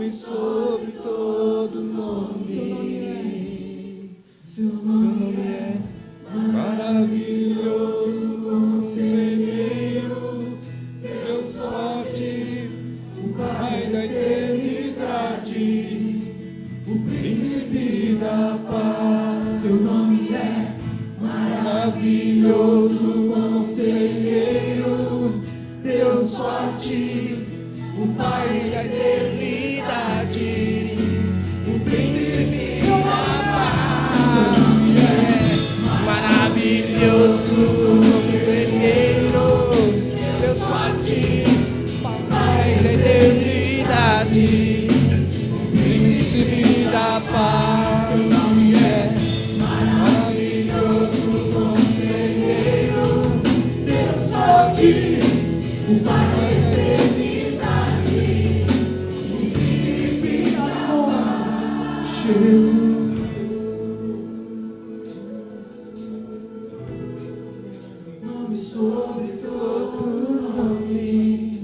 nome sobre todo nome. Seu nome é maravilhoso, conselheiro, Deus forte, o Pai da eternidade, o príncipe da paz. Seu nome é maravilhoso, conselheiro, Deus forte, o Pai da eternidade, o príncipe da paz. Maravilhoso, conselheiro, Deus forte, Pai da eternidade, o príncipe da paz. Maravilhoso, conselheiro, Deus forte, o Pai da eternidade, o príncipe da paz. Jesus. Sobre todo nome,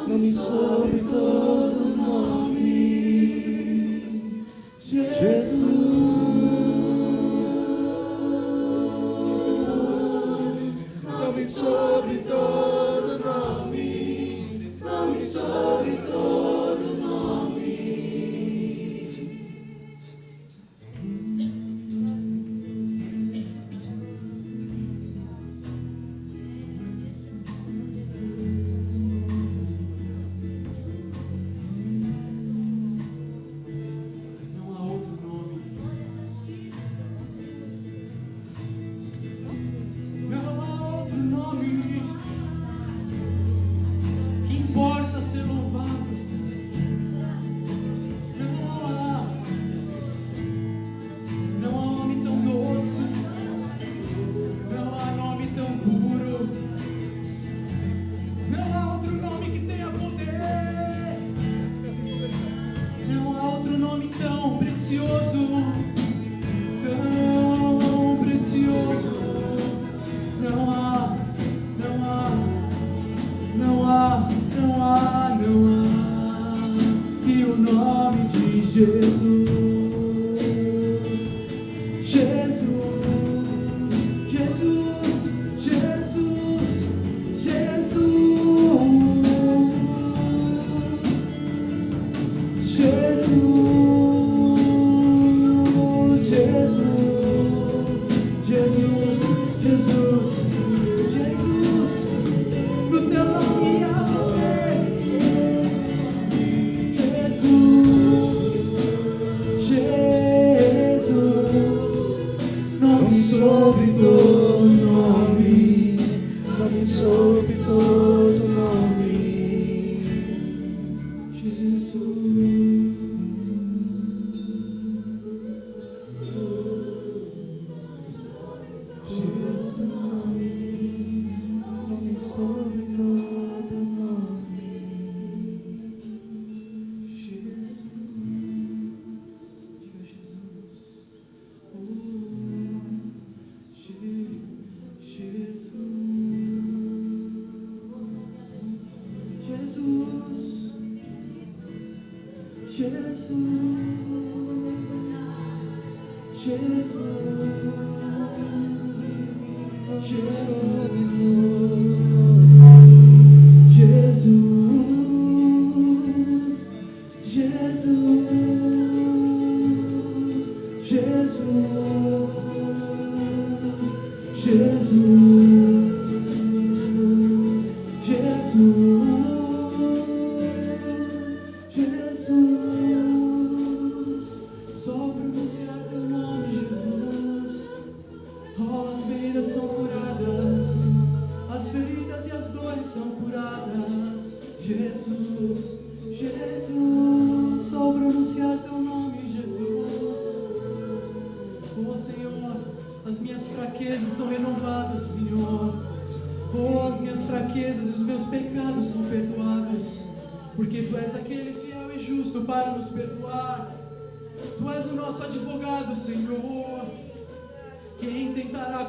nome sobre todo nome, Jesus. Nome sobre todo nome, nome sobre todo nome.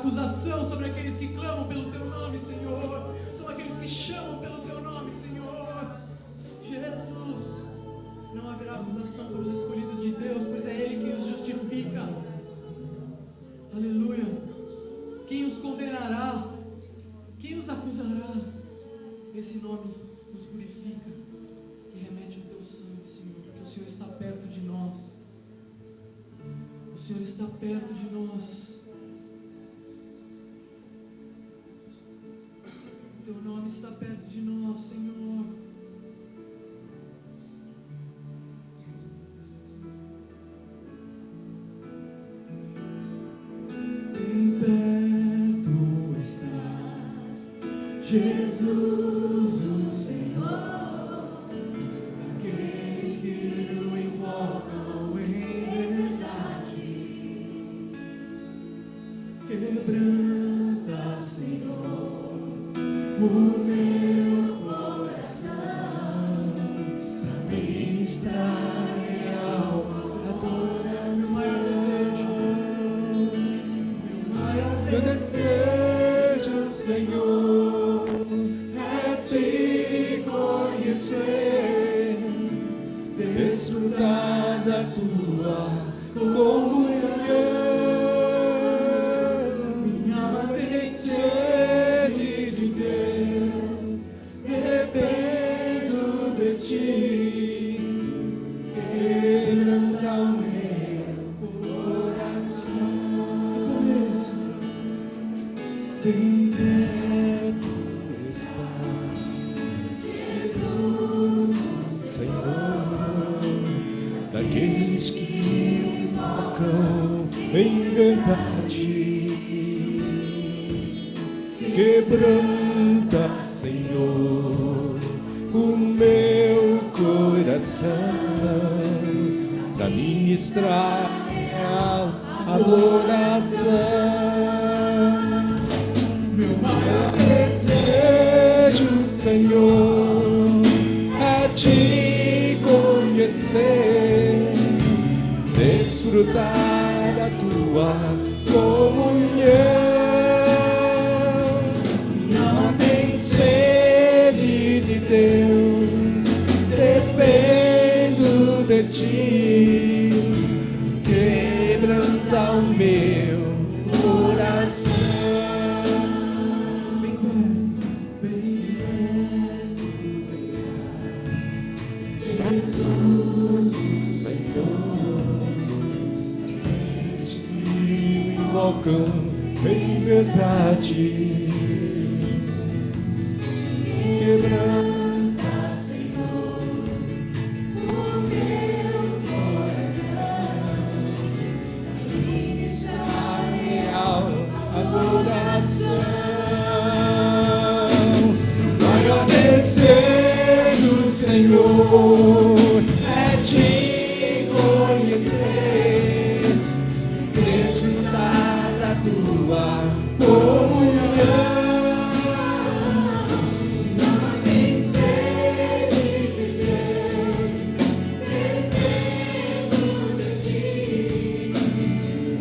Acusação sobre aqueles que clamam pelo teu nome, Senhor. São aqueles que chamam pelo teu nome, Senhor. Jesus, não haverá acusação condenação para os escolhidos de Deus, pois é Ele quem os justifica. Aleluia. Quem os condenará? Quem os acusará? Esse nome nos purifica, que remete ao teu sangue, Senhor, porque o Senhor está perto de nós. O Senhor está perto de nós. O teu nome está perto de nós, Senhor. Bem perto estás, Jesus, o Senhor, aqueles que o invocam em verdade. Quebranta, Senhor, o meu coração, pra ministrar real adoração. Meu desejo, Senhor, é te conhecer, desfrutar da tua comunhão. Minha alma tem sede de Deus, dependo de ti, quebranta o meu coração. Bem perto está Jesus, Senhor, daqueles que invocam em verdade. Quebranta, Senhor, o meu coração, para ministrar a adoração. Meu maior desejo, Senhor, é te conhecer, desfrutar da tua comunhão. Não tem sede de Deus, dependo de ti, quebranta o meu coração. Jesus, o Senhor, eles que me invocam em verdade. Quebranta, Senhor, o meu coração, ministrar real adoração. Maior desejo, Senhor, é te conhecer, desfrutar da tua comunhão. Não tem sede de Deus, dependo de ti,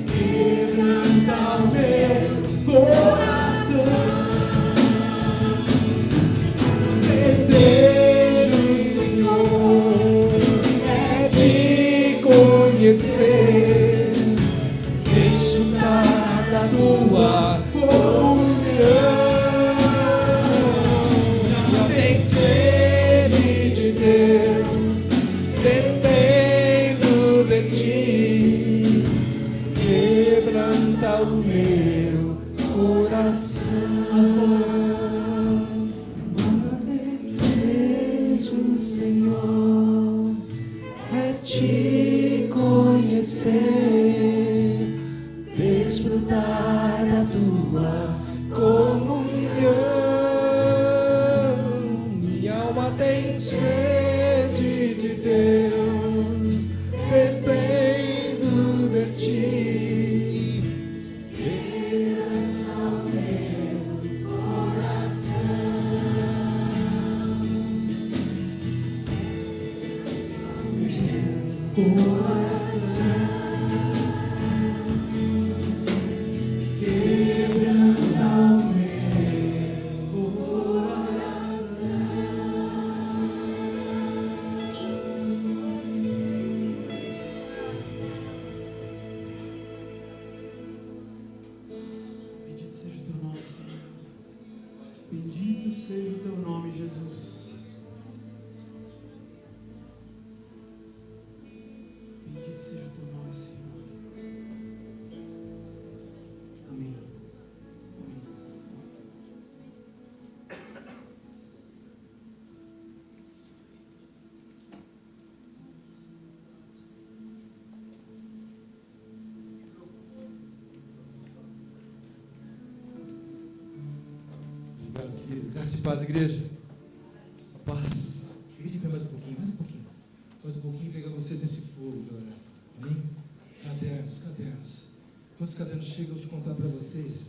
quebranta o meu coração. Conhecer, desfrutar da tua comunhão. Não tem sede de Deus, dependo de ti, quebranta o meu coração. Desejo, Senhor, é te conhecer, desfrutar da tua comunhão. Minha alma tem sede de Deus, dependo de ti, quebranta o meu coração. seja o teu nome, Senhor. Amém. Obrigado, querido. Graça e paz, igreja. A paz. Eu queria mais um pouquinho, mais um pouquinho, pegar vocês nesse fogo, galera. Amém? Cadernos. Quantos cadernos chegam? Eu te contar para vocês.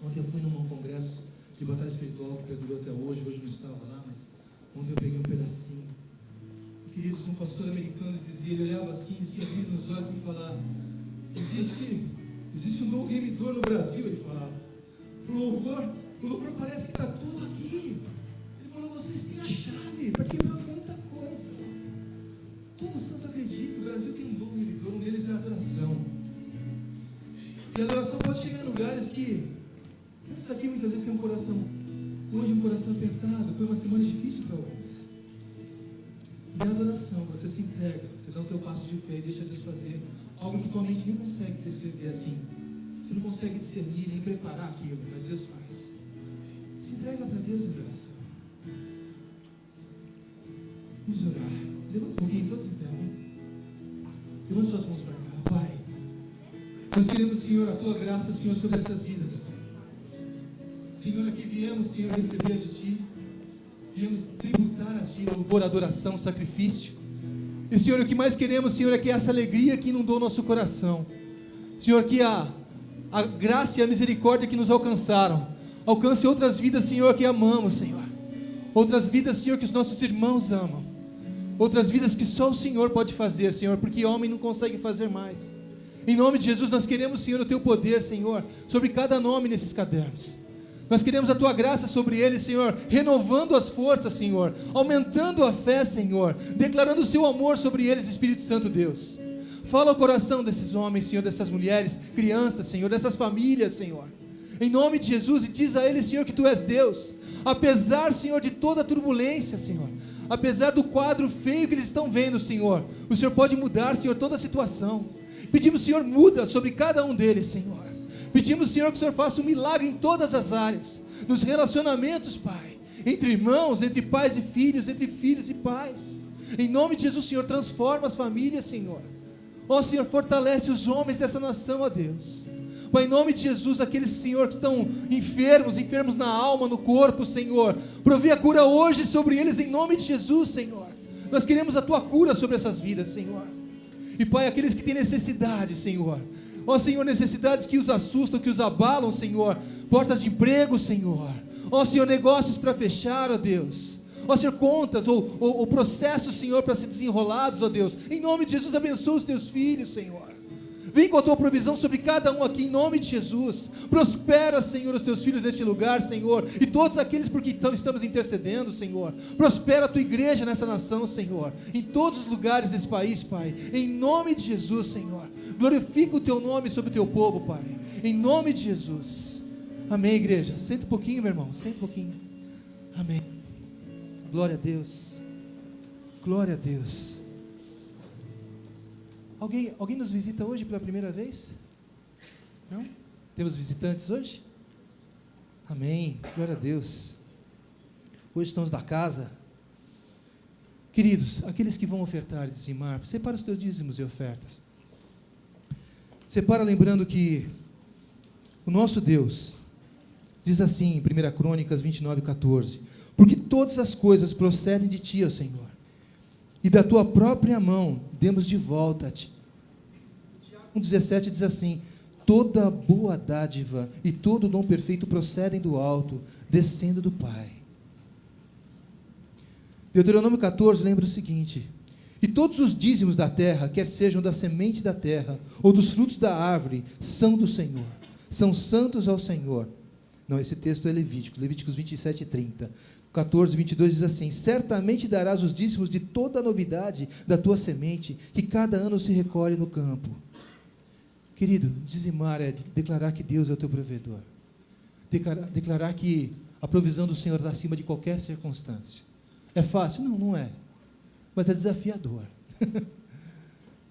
Ontem eu fui num congresso de batalha espiritual que perdurou até hoje não estava lá, mas ontem eu peguei um pedacinho. Queridos, um pastor americano dizia, ele olhava assim, tinha brilho nos olhos e falava, existe um novo remidor no Brasil, ele falava. O louvor parece que está tudo aqui. Ele falou, vocês têm a chave para quebrar muita coisa. Todo santo acredita, o Brasil tem um novo remidor, um deles é a adoração. E a adoração pode chegar em lugares que, muitos aqui muitas vezes têm um coração apertado, foi uma semana difícil para alguns. E a adoração, você se entrega, você dá o teu passo de fé e deixa Deus fazer algo que tua mente nem consegue descrever assim. Você não consegue discernir nem preparar aquilo, mas Deus faz. Se entrega para Deus em oração. Vamos orar. Levanta um pouquinho, todos em pé. Levanta suas mãos para cá. Pai, nós queremos, Senhor, a tua graça, Senhor, sobre essas vidas. Senhor, aqui viemos, Senhor, receber de Ti. Viemos tributar a Ti, louvor, adoração, sacrifício. E, Senhor, o que mais queremos, Senhor, é que essa alegria que inundou nosso coração, Senhor, que a graça e a misericórdia que nos alcançaram, alcance outras vidas, Senhor, que amamos, Senhor. Outras vidas, Senhor, que os nossos irmãos amam. Outras vidas que só o Senhor pode fazer, Senhor, porque homem não consegue fazer mais. Em nome de Jesus, nós queremos, Senhor, o Teu poder, Senhor, sobre cada nome nesses cadernos. Nós queremos a Tua graça sobre eles, Senhor, renovando as forças, Senhor, aumentando a fé, Senhor, declarando o Seu amor sobre eles, Espírito Santo Deus. Fala ao coração desses homens, Senhor, dessas mulheres, crianças, Senhor, dessas famílias, Senhor. Em nome de Jesus, e diz a eles, Senhor, que Tu és Deus. Apesar, Senhor, de toda a turbulência, Senhor, apesar do quadro feio que eles estão vendo, Senhor, o Senhor pode mudar, Senhor, toda a situação. Pedimos, Senhor, muda sobre cada um deles, Senhor. Pedimos, Senhor, que o Senhor faça um milagre em todas as áreas, nos relacionamentos, Pai, entre irmãos, entre pais e filhos, entre filhos e pais. Em nome de Jesus, Senhor, transforma as famílias, Senhor. Ó, Senhor, fortalece os homens dessa nação, ó Deus. Pai, em nome de Jesus, aqueles, Senhor, que estão enfermos na alma, no corpo, Senhor, provê a cura hoje sobre eles, em nome de Jesus, Senhor. Nós queremos a Tua cura sobre essas vidas, Senhor. E, Pai, aqueles que têm necessidade, Senhor, ó Senhor, necessidades que os assustam, que os abalam, Senhor, portas de emprego, Senhor, ó Senhor, negócios para fechar, ó Deus, ó Senhor, contas ou processos, Senhor, para ser desenrolados, ó Deus, em nome de Jesus, abençoa os Teus filhos, Senhor. Vem com a Tua provisão sobre cada um aqui, em nome de Jesus. Prospera, Senhor, os Teus filhos neste lugar, Senhor, e todos aqueles por que estamos intercedendo, Senhor. Prospera a Tua igreja nessa nação, Senhor, em todos os lugares desse país, Pai, em nome de Jesus, Senhor. Glorifica o Teu nome sobre o Teu povo, Pai, em nome de Jesus. Amém, igreja. Senta um pouquinho, meu irmão, senta um pouquinho. Amém. Glória a Deus. Glória a Deus. Alguém nos visita hoje pela primeira vez? Não? Temos visitantes hoje? Amém, glória a Deus. Hoje estamos da casa. Queridos, aqueles que vão ofertar e dizimar, separa os teus dízimos e ofertas. Separa lembrando que o nosso Deus diz assim em 1 Crônicas 29:14: porque todas as coisas procedem de Ti, ó Senhor, e da Tua própria mão demos de volta a Ti. 1,17 diz assim: toda boa dádiva e todo dom perfeito procedem do alto, descendo do Pai. Deuteronômio 14 lembra o seguinte: e todos os dízimos da terra, quer sejam da semente da terra ou dos frutos da árvore, são do Senhor, são santos ao Senhor. Não, esse texto é Levíticos 27:30. 14:22 diz assim: certamente darás os dízimos de toda a novidade da tua semente, que cada ano se recolhe no campo. Querido, dizimar é declarar que Deus é o teu provedor, declarar que a provisão do Senhor está acima de qualquer circunstância. É fácil? Não, não é, mas é desafiador.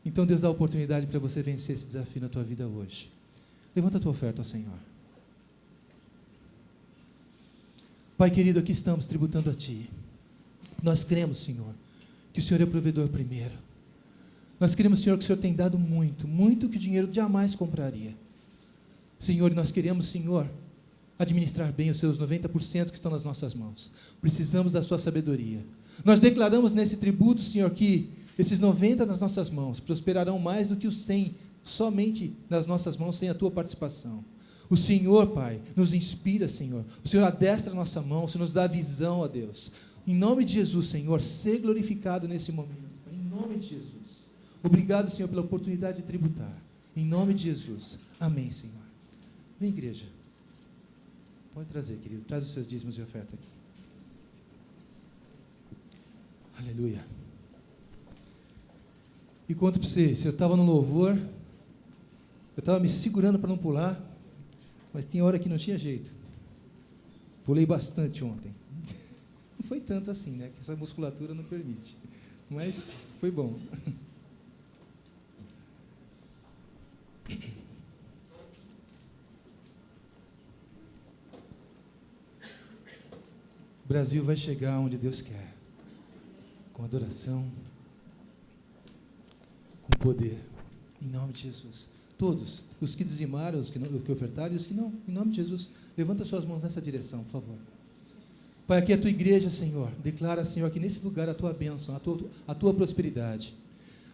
Então Deus dá a oportunidade para você vencer esse desafio na tua vida hoje. Levanta a tua oferta ao Senhor. Pai querido, aqui estamos tributando a Ti. Nós cremos, Senhor, que o Senhor é provedor primeiro. Nós queremos, Senhor, que o Senhor tem dado muito, muito que o dinheiro jamais compraria. Senhor, nós queremos, Senhor, administrar bem os seus 90% que estão nas nossas mãos. Precisamos da sua sabedoria. Nós declaramos nesse tributo, Senhor, que esses 90 nas nossas mãos prosperarão mais do que os 100 somente nas nossas mãos, sem a tua participação. O Senhor, Pai, nos inspira, Senhor. O Senhor adestra a nossa mão, o Senhor nos dá visão, ó Deus. Em nome de Jesus, Senhor, ser glorificado nesse momento. Em nome de Jesus. Obrigado, Senhor, pela oportunidade de tributar. Em nome de Jesus. Amém, Senhor. Vem, igreja. Pode trazer, querido. Traz os seus dízimos e oferta aqui. Aleluia. E conto para vocês, eu estava no louvor, eu estava me segurando para não pular, mas tinha hora que não tinha jeito. Pulei bastante ontem. Não foi tanto assim, né? Que essa musculatura não permite. Mas foi bom. O Brasil vai chegar onde Deus quer. Com adoração, com poder. Em nome de Jesus. Todos, os que dizimaram, os que ofertaram e os que não, em nome de Jesus, levanta suas mãos nessa direção, por favor. Pai, aqui é a tua igreja, Senhor, declara, Senhor, que nesse lugar a tua bênção, a tua prosperidade.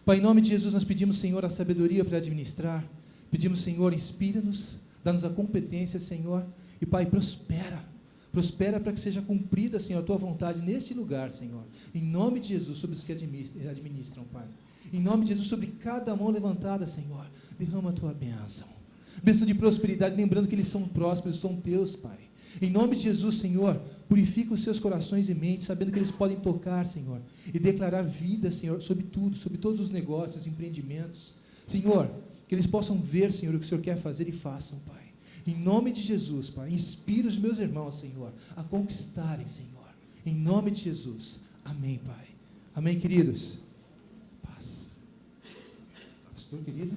Pai, em nome de Jesus, nós pedimos, Senhor, a sabedoria para administrar, pedimos, Senhor, inspira-nos, dá-nos a competência, Senhor, e Pai, prospera para que seja cumprida, Senhor, a tua vontade neste lugar, Senhor, em nome de Jesus, sobre os que administram, Pai. Em nome de Jesus, sobre cada mão levantada, Senhor, derrama a tua bênção. Bênção de prosperidade, lembrando que eles são prósperos, são teus, Pai. Em nome de Jesus, Senhor, purifica os seus corações e mentes, sabendo que eles podem tocar, Senhor, e declarar vida, Senhor, sobre tudo, sobre todos os negócios, empreendimentos. Senhor, que eles possam ver, Senhor, o que o Senhor quer fazer e façam, Pai. Em nome de Jesus, Pai, inspira os meus irmãos, Senhor, a conquistarem, Senhor. Em nome de Jesus. Amém, Pai. Amém, queridos. Pastor querido.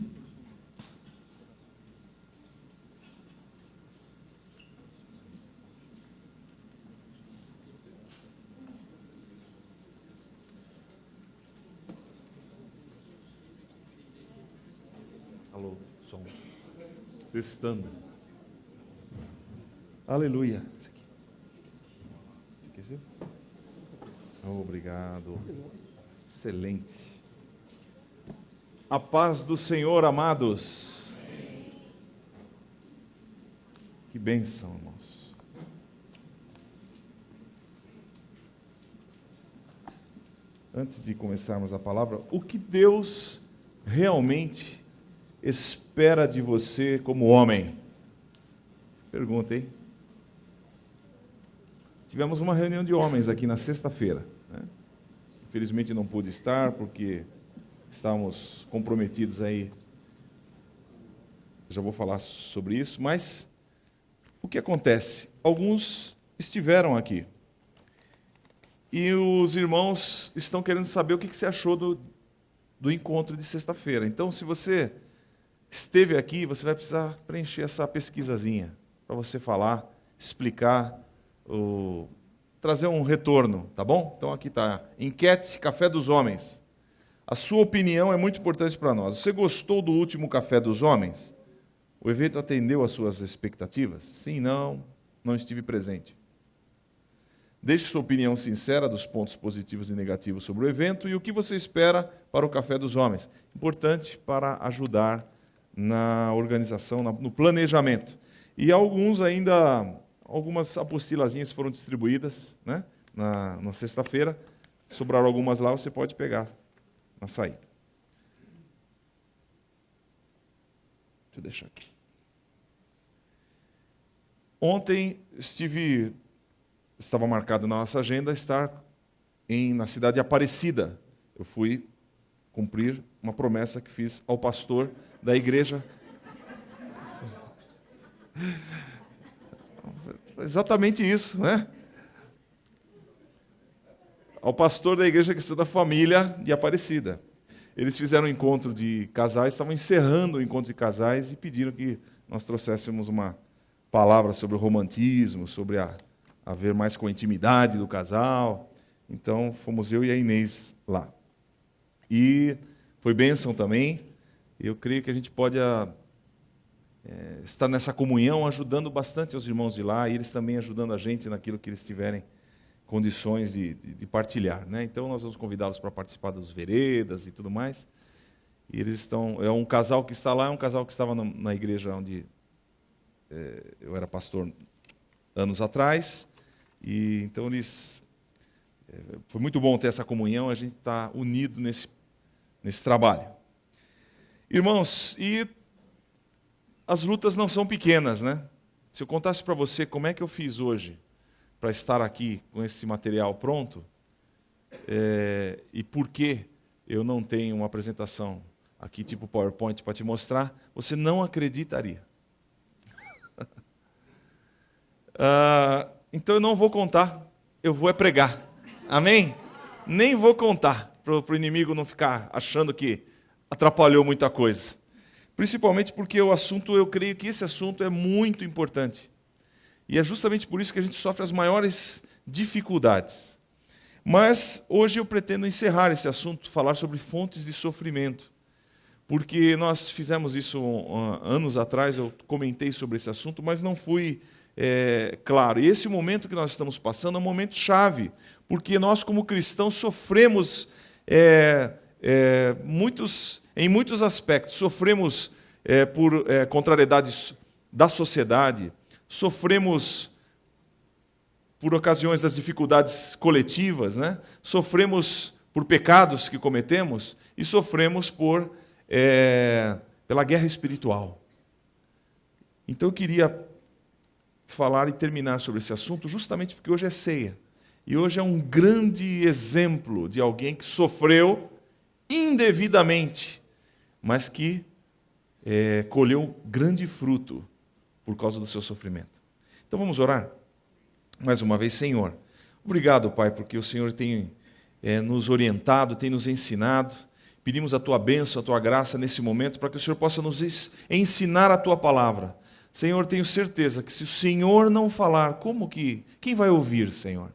Alô, som. Testando. Aleluia. Esse aqui é seu? Obrigado. Excelente. A paz do Senhor, amados. Que bênção, irmãos. Antes de começarmos a palavra, o que Deus realmente espera de você como homem? Pergunta, hein? Tivemos uma reunião de homens aqui na sexta-feira, né? Infelizmente não pude estar porque estávamos comprometidos aí. Já vou falar sobre isso, mas o que acontece? Alguns estiveram aqui e os irmãos estão querendo saber o que você achou do encontro de sexta-feira. Então, se você esteve aqui, você vai precisar preencher essa pesquisazinha para você falar, explicar, trazer um retorno, tá bom? Então aqui está, enquete Café dos Homens. A sua opinião é muito importante para nós. Você gostou do último Café dos Homens? O evento atendeu às suas expectativas? Sim, não estive presente. Deixe sua opinião sincera dos pontos positivos e negativos sobre o evento e o que você espera para o Café dos Homens. Importante para ajudar na organização, no planejamento. E algumas apostilazinhas foram distribuídas, né, na sexta-feira. Sobraram algumas lá, você pode pegar na saída. Deixa eu deixar aqui. Ontem estava marcado na nossa agenda estar na cidade de Aparecida. Eu fui cumprir uma promessa que fiz ao pastor da igreja. Exatamente isso, né? Ao pastor da igreja cristã da família de Aparecida. eles fizeram um encontro de casais, estavam encerrando o encontro de casais e pediram que nós trouxéssemos uma palavra sobre o romantismo, sobre haver mais com a intimidade do casal. Então, fomos eu e a Inês lá. E foi bênção também. Eu creio que a gente pode estar nessa comunhão, ajudando bastante os irmãos de lá, e eles também ajudando a gente naquilo que eles tiverem condições de partilhar, né? Então, nós vamos convidá-los para participar dos veredas e tudo mais. E eles estão... É um casal que está lá, é um casal que estava na igreja onde eu era pastor anos atrás. E então eles... Foi muito bom ter essa comunhão, a gente está unido nesse trabalho. Irmãos, e as lutas não são pequenas, né? Se eu contasse para você como é que eu fiz hoje para estar aqui com esse material pronto, e por que eu não tenho uma apresentação aqui tipo PowerPoint para te mostrar, você não acreditaria. Então eu não vou contar, eu vou pregar. Amém? Nem vou contar, para o inimigo não ficar achando que atrapalhou muita coisa. Principalmente porque o assunto, eu creio que esse assunto é muito importante. E é justamente por isso que a gente sofre as maiores dificuldades. Mas hoje eu pretendo encerrar esse assunto, falar sobre fontes de sofrimento. Porque nós fizemos isso anos atrás, eu comentei sobre esse assunto, mas não fui claro. E esse momento que nós estamos passando é um momento chave, porque nós, como cristãos, sofremos em muitos aspectos. Sofremos por contrariedades da sociedade, sofremos por ocasiões das dificuldades coletivas, né? Sofremos por pecados que cometemos e sofremos pela guerra espiritual. Então eu queria falar e terminar sobre esse assunto justamente porque hoje é ceia. E hoje é um grande exemplo de alguém que sofreu indevidamente, mas que colheu grande fruto por causa do seu sofrimento. Então vamos orar? Mais uma vez, Senhor. Obrigado, Pai, porque o Senhor tem nos orientado, tem nos ensinado. Pedimos a Tua bênção, a Tua graça nesse momento, para que o Senhor possa nos ensinar a Tua palavra. Senhor, tenho certeza que se o Senhor não falar, quem vai ouvir, Senhor?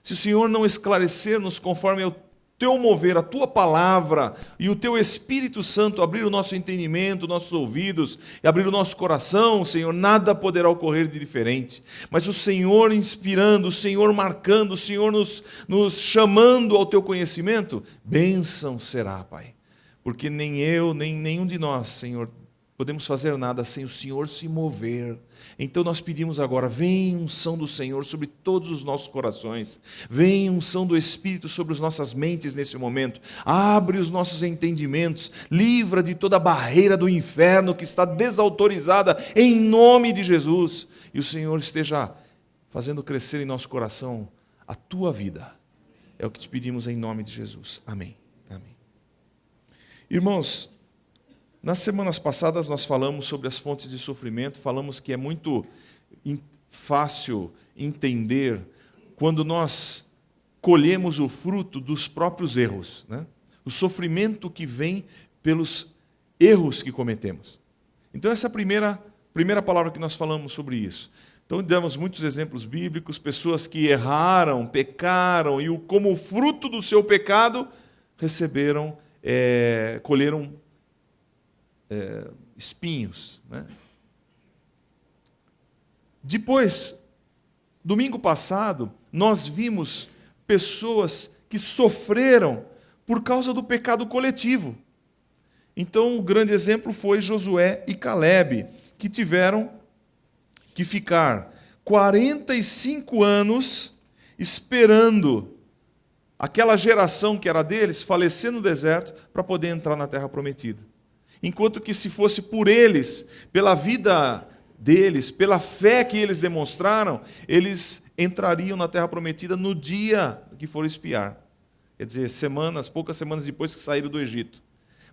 Se o Senhor não esclarecer-nos conforme o Teu mover, a Tua palavra e o Teu Espírito Santo abrir o nosso entendimento, nossos ouvidos e abrir o nosso coração, Senhor, nada poderá ocorrer de diferente. Mas o Senhor inspirando, o Senhor marcando, o Senhor nos chamando ao Teu conhecimento, bênção será, Pai. Porque nem eu, nem nenhum de nós, Senhor, podemos fazer nada sem o Senhor se mover. Então nós pedimos agora, vem unção do Senhor sobre todos os nossos corações, vem unção do Espírito sobre as nossas mentes nesse momento, abre os nossos entendimentos, livra de toda a barreira do inferno que está desautorizada em nome de Jesus, e o Senhor esteja fazendo crescer em nosso coração a Tua vida. É o que te pedimos em nome de Jesus. Amém. Amém. Irmãos, nas semanas passadas nós falamos sobre as fontes de sofrimento, falamos que é muito fácil entender quando nós colhemos o fruto dos próprios erros, né? O sofrimento que vem pelos erros que cometemos. Então essa é a primeira palavra que nós falamos sobre isso. Então demos muitos exemplos bíblicos, pessoas que erraram, pecaram, e como fruto do seu pecado, colheram espinhos, né? Depois, domingo passado, nós vimos pessoas que sofreram por causa do pecado coletivo. Então, o grande exemplo foi Josué e Calebe, que tiveram que ficar 45 anos esperando aquela geração que era deles falecer no deserto para poder entrar na terra prometida. Enquanto que se fosse por eles, pela vida deles, pela fé que eles demonstraram, eles entrariam na terra prometida no dia que foram espiar. Quer dizer, poucas semanas depois que saíram do Egito.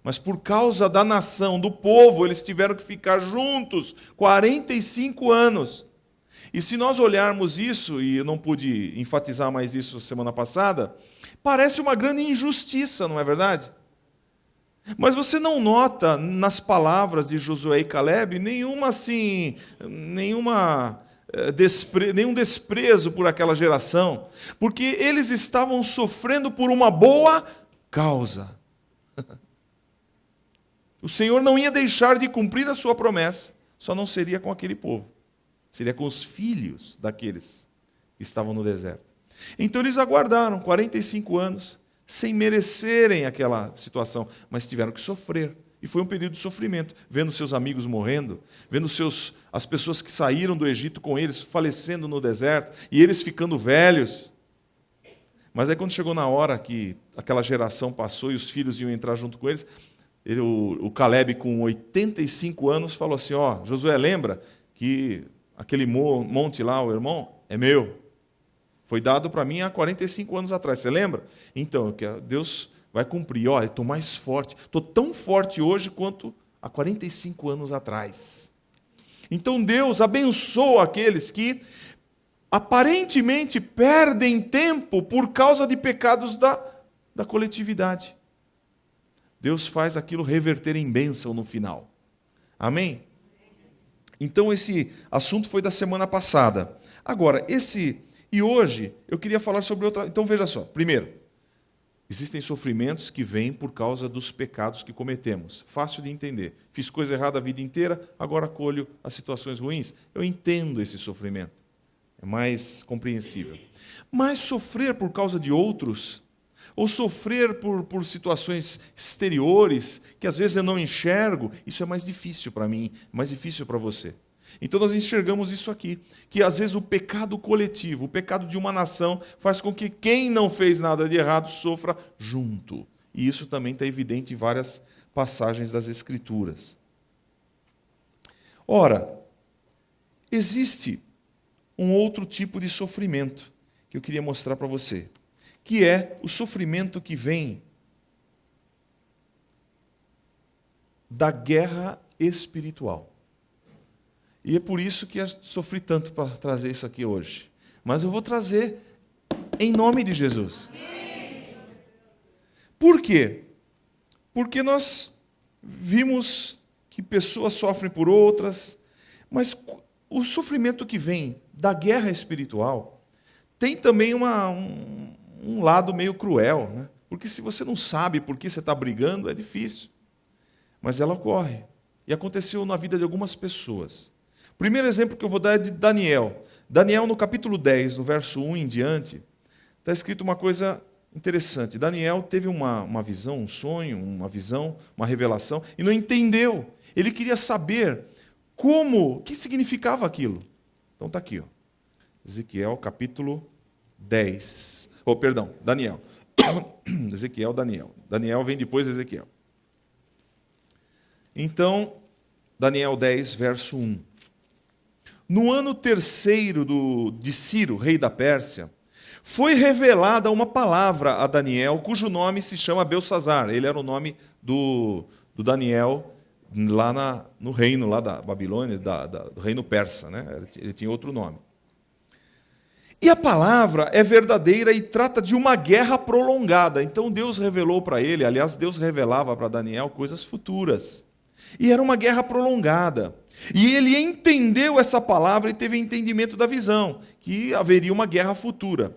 Mas por causa da nação, do povo, eles tiveram que ficar juntos 45 anos. E se nós olharmos isso, e eu não pude enfatizar mais isso semana passada, parece uma grande injustiça, não é verdade? Mas você não nota nas palavras de Josué e Caleb nenhum desprezo por aquela geração, porque eles estavam sofrendo por uma boa causa. O Senhor não ia deixar de cumprir a sua promessa, só não seria com aquele povo, seria com os filhos daqueles que estavam no deserto. Então eles aguardaram 45 anos, sem merecerem aquela situação, mas tiveram que sofrer. E foi um período de sofrimento, vendo seus amigos morrendo, vendo as pessoas que saíram do Egito com eles, falecendo no deserto, e eles ficando velhos. Mas aí quando chegou na hora que aquela geração passou e os filhos iam entrar junto com eles, o Caleb, com 85 anos, falou assim, Josué, lembra que aquele monte lá, o irmão, é meu. Foi dado para mim há 45 anos atrás, você lembra? Então, Deus vai cumprir. Eu estou mais forte. Estou tão forte hoje quanto há 45 anos atrás. Então Deus abençoa aqueles que aparentemente perdem tempo por causa de pecados da coletividade. Deus faz aquilo reverter em bênção no final. Amém? Então esse assunto foi da semana passada. Agora, e hoje eu queria falar sobre outra... Então veja só, primeiro, existem sofrimentos que vêm por causa dos pecados que cometemos. Fácil de entender. Fiz coisa errada a vida inteira, agora colho as situações ruins. Eu entendo esse sofrimento. É mais compreensível. Mas sofrer por causa de outros, ou sofrer por situações exteriores, que às vezes eu não enxergo, isso é mais difícil para mim, mais difícil para você. Então nós enxergamos isso aqui, que às vezes o pecado coletivo, o pecado de uma nação, faz com que quem não fez nada de errado sofra junto. E isso também está evidente em várias passagens das Escrituras. Ora, existe um outro tipo de sofrimento que eu queria mostrar para você, que é o sofrimento que vem da guerra espiritual. E é por isso que eu sofri tanto para trazer isso aqui hoje. Mas eu vou trazer em nome de Jesus. Por quê? Porque nós vimos que pessoas sofrem por outras, mas o sofrimento que vem da guerra espiritual tem também um lado meio cruel, né? Porque se você não sabe por que você está brigando, é difícil. Mas ela ocorre. E aconteceu na vida de algumas pessoas. O primeiro exemplo que eu vou dar é de Daniel. Daniel, no capítulo 10, no verso 1 em diante, está escrito uma coisa interessante. Daniel teve uma visão, um sonho, uma visão, uma revelação, e não entendeu. Ele queria saber o que significava aquilo. Então está aqui, Ezequiel, capítulo 10. Daniel. Ezequiel, Daniel. Daniel vem depois de Ezequiel. Então, Daniel 10, verso 1. No ano terceiro de Ciro, rei da Pérsia, foi revelada uma palavra a Daniel, cujo nome se chama Belsazar. Ele era o nome do Daniel lá no reino lá da Babilônia, do reino persa, né? Ele tinha outro nome. E a palavra é verdadeira e trata de uma guerra prolongada. Então Deus revelou para ele, aliás, Deus revelava para Daniel coisas futuras. E era uma guerra prolongada. E ele entendeu essa palavra e teve entendimento da visão, que haveria uma guerra futura.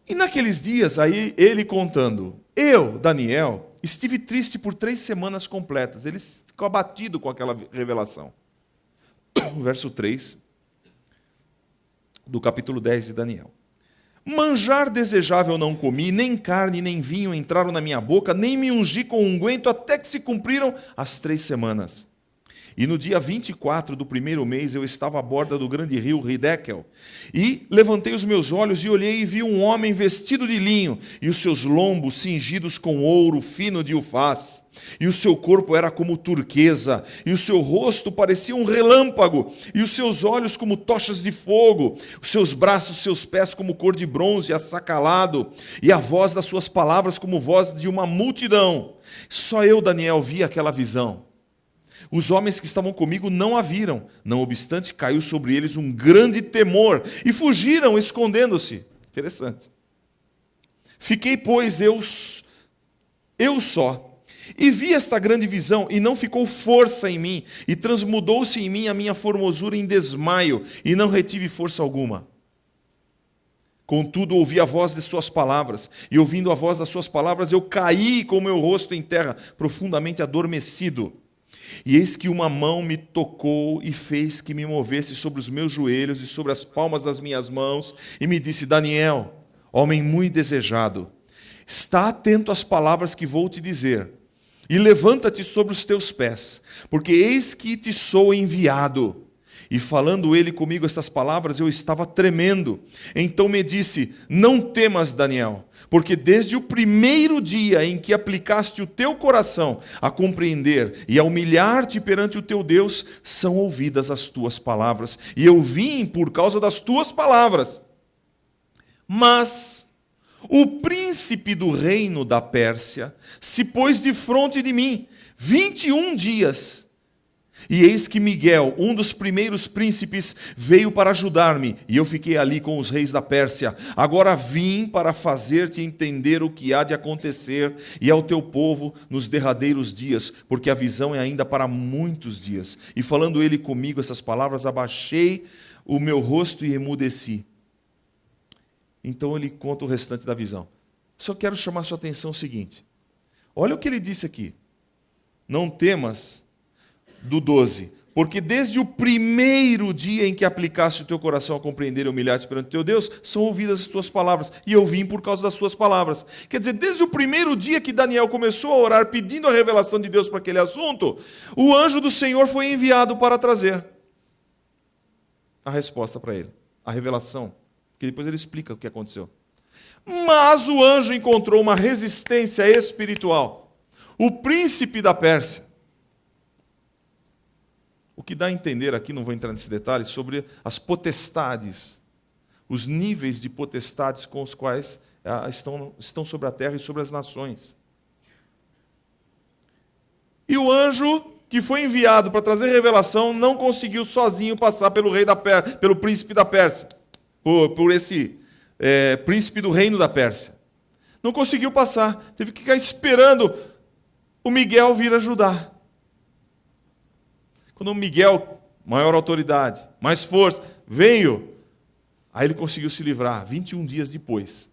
E naqueles dias, aí ele contando, eu, Daniel, estive triste por 3 semanas completas. Ele ficou abatido com aquela revelação. Verso 3 do capítulo 10 de Daniel. Manjar desejável não comi, nem carne, nem vinho entraram na minha boca, nem me ungi com unguento, até que se cumpriram as 3 semanas. E no dia 24 do primeiro mês, eu estava à borda do grande rio Hidekel, e levantei os meus olhos e olhei e vi um homem vestido de linho, e os seus lombos cingidos com ouro fino de Ufaz, e o seu corpo era como turquesa, e o seu rosto parecia um relâmpago, e os seus olhos como tochas de fogo, os seus braços, seus pés como cor de bronze assacalado, e a voz das suas palavras como voz de uma multidão. Só eu, Daniel, vi aquela visão. Os homens que estavam comigo não a viram. Não obstante, caiu sobre eles um grande temor e fugiram, escondendo-se. Interessante. Fiquei, pois, eu só. E vi esta grande visão, e não ficou força em mim, e transmudou-se em mim a minha formosura em desmaio, e não retive força alguma. Contudo, ouvi a voz de suas palavras, e ouvindo a voz das suas palavras, eu caí com o meu rosto em terra, profundamente adormecido. E eis que uma mão me tocou e fez que me movesse sobre os meus joelhos e sobre as palmas das minhas mãos, e me disse: Daniel, homem muito desejado, está atento às palavras que vou te dizer, e levanta-te sobre os teus pés, porque eis que te sou enviado. E falando ele comigo estas palavras, eu estava tremendo. Então me disse: não temas, Daniel, porque desde o primeiro dia em que aplicaste o teu coração a compreender e a humilhar-te perante o teu Deus, são ouvidas as tuas palavras. E eu vim por causa das tuas palavras. Mas o príncipe do reino da Pérsia se pôs defronte de mim 21 dias. E eis que Miguel, um dos primeiros príncipes, veio para ajudar-me, e eu fiquei ali com os reis da Pérsia. Agora vim para fazer-te entender o que há de acontecer e ao teu povo nos derradeiros dias, porque a visão é ainda para muitos dias. E falando ele comigo essas palavras, abaixei o meu rosto e emudeci. Então ele conta o restante da visão. Só quero chamar sua atenção o seguinte. Olha o que ele disse aqui. Não temas, do 12. Porque desde o primeiro dia em que aplicaste o teu coração a compreender e humilhar-te perante o teu Deus, são ouvidas as tuas palavras. E eu vim por causa das suas palavras. Quer dizer, desde o primeiro dia que Daniel começou a orar pedindo a revelação de Deus para aquele assunto, o anjo do Senhor foi enviado para trazer a resposta para ele. A revelação. Que depois ele explica o que aconteceu. Mas o anjo encontrou uma resistência espiritual. O príncipe da Pérsia. O que dá a entender aqui, não vou entrar nesse detalhe, sobre as potestades, os níveis de potestades com os quais estão sobre a terra e sobre as nações. E o anjo que foi enviado para trazer revelação não conseguiu sozinho passar pelo príncipe da Pérsia. Por esse príncipe do reino da Pérsia. Não conseguiu passar. Teve que ficar esperando o Miguel vir ajudar. Quando o Miguel, maior autoridade, mais força, veio, aí ele conseguiu se livrar, 21 dias depois.